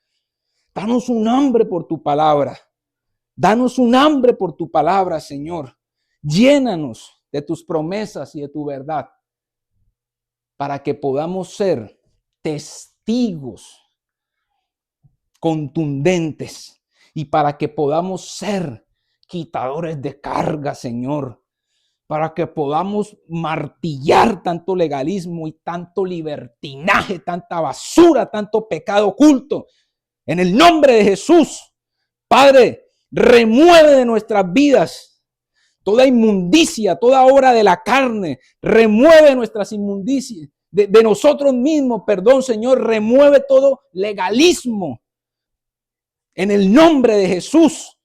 Danos un hambre por tu palabra. Danos un hambre por tu palabra, Señor. Llénanos de tus promesas y de tu verdad para que podamos ser testigos contundentes y para que podamos ser quitadores de carga, Señor. Para que podamos martillar tanto legalismo y tanto libertinaje, tanta basura, tanto pecado oculto. En el nombre de Jesús, Padre, remueve de nuestras vidas toda inmundicia, toda obra de la carne. Remueve nuestras inmundicias, de nosotros mismos, perdón, Señor. Remueve todo legalismo. En el nombre de Jesús,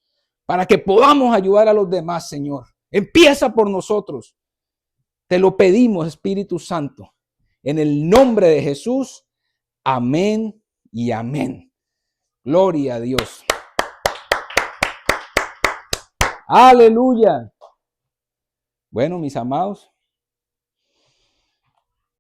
para que podamos ayudar a los demás, Señor. Empieza por nosotros. Te lo pedimos, Espíritu Santo. En el nombre de Jesús. Amén y amén. Gloria a Dios. Aleluya. Bueno, mis amados,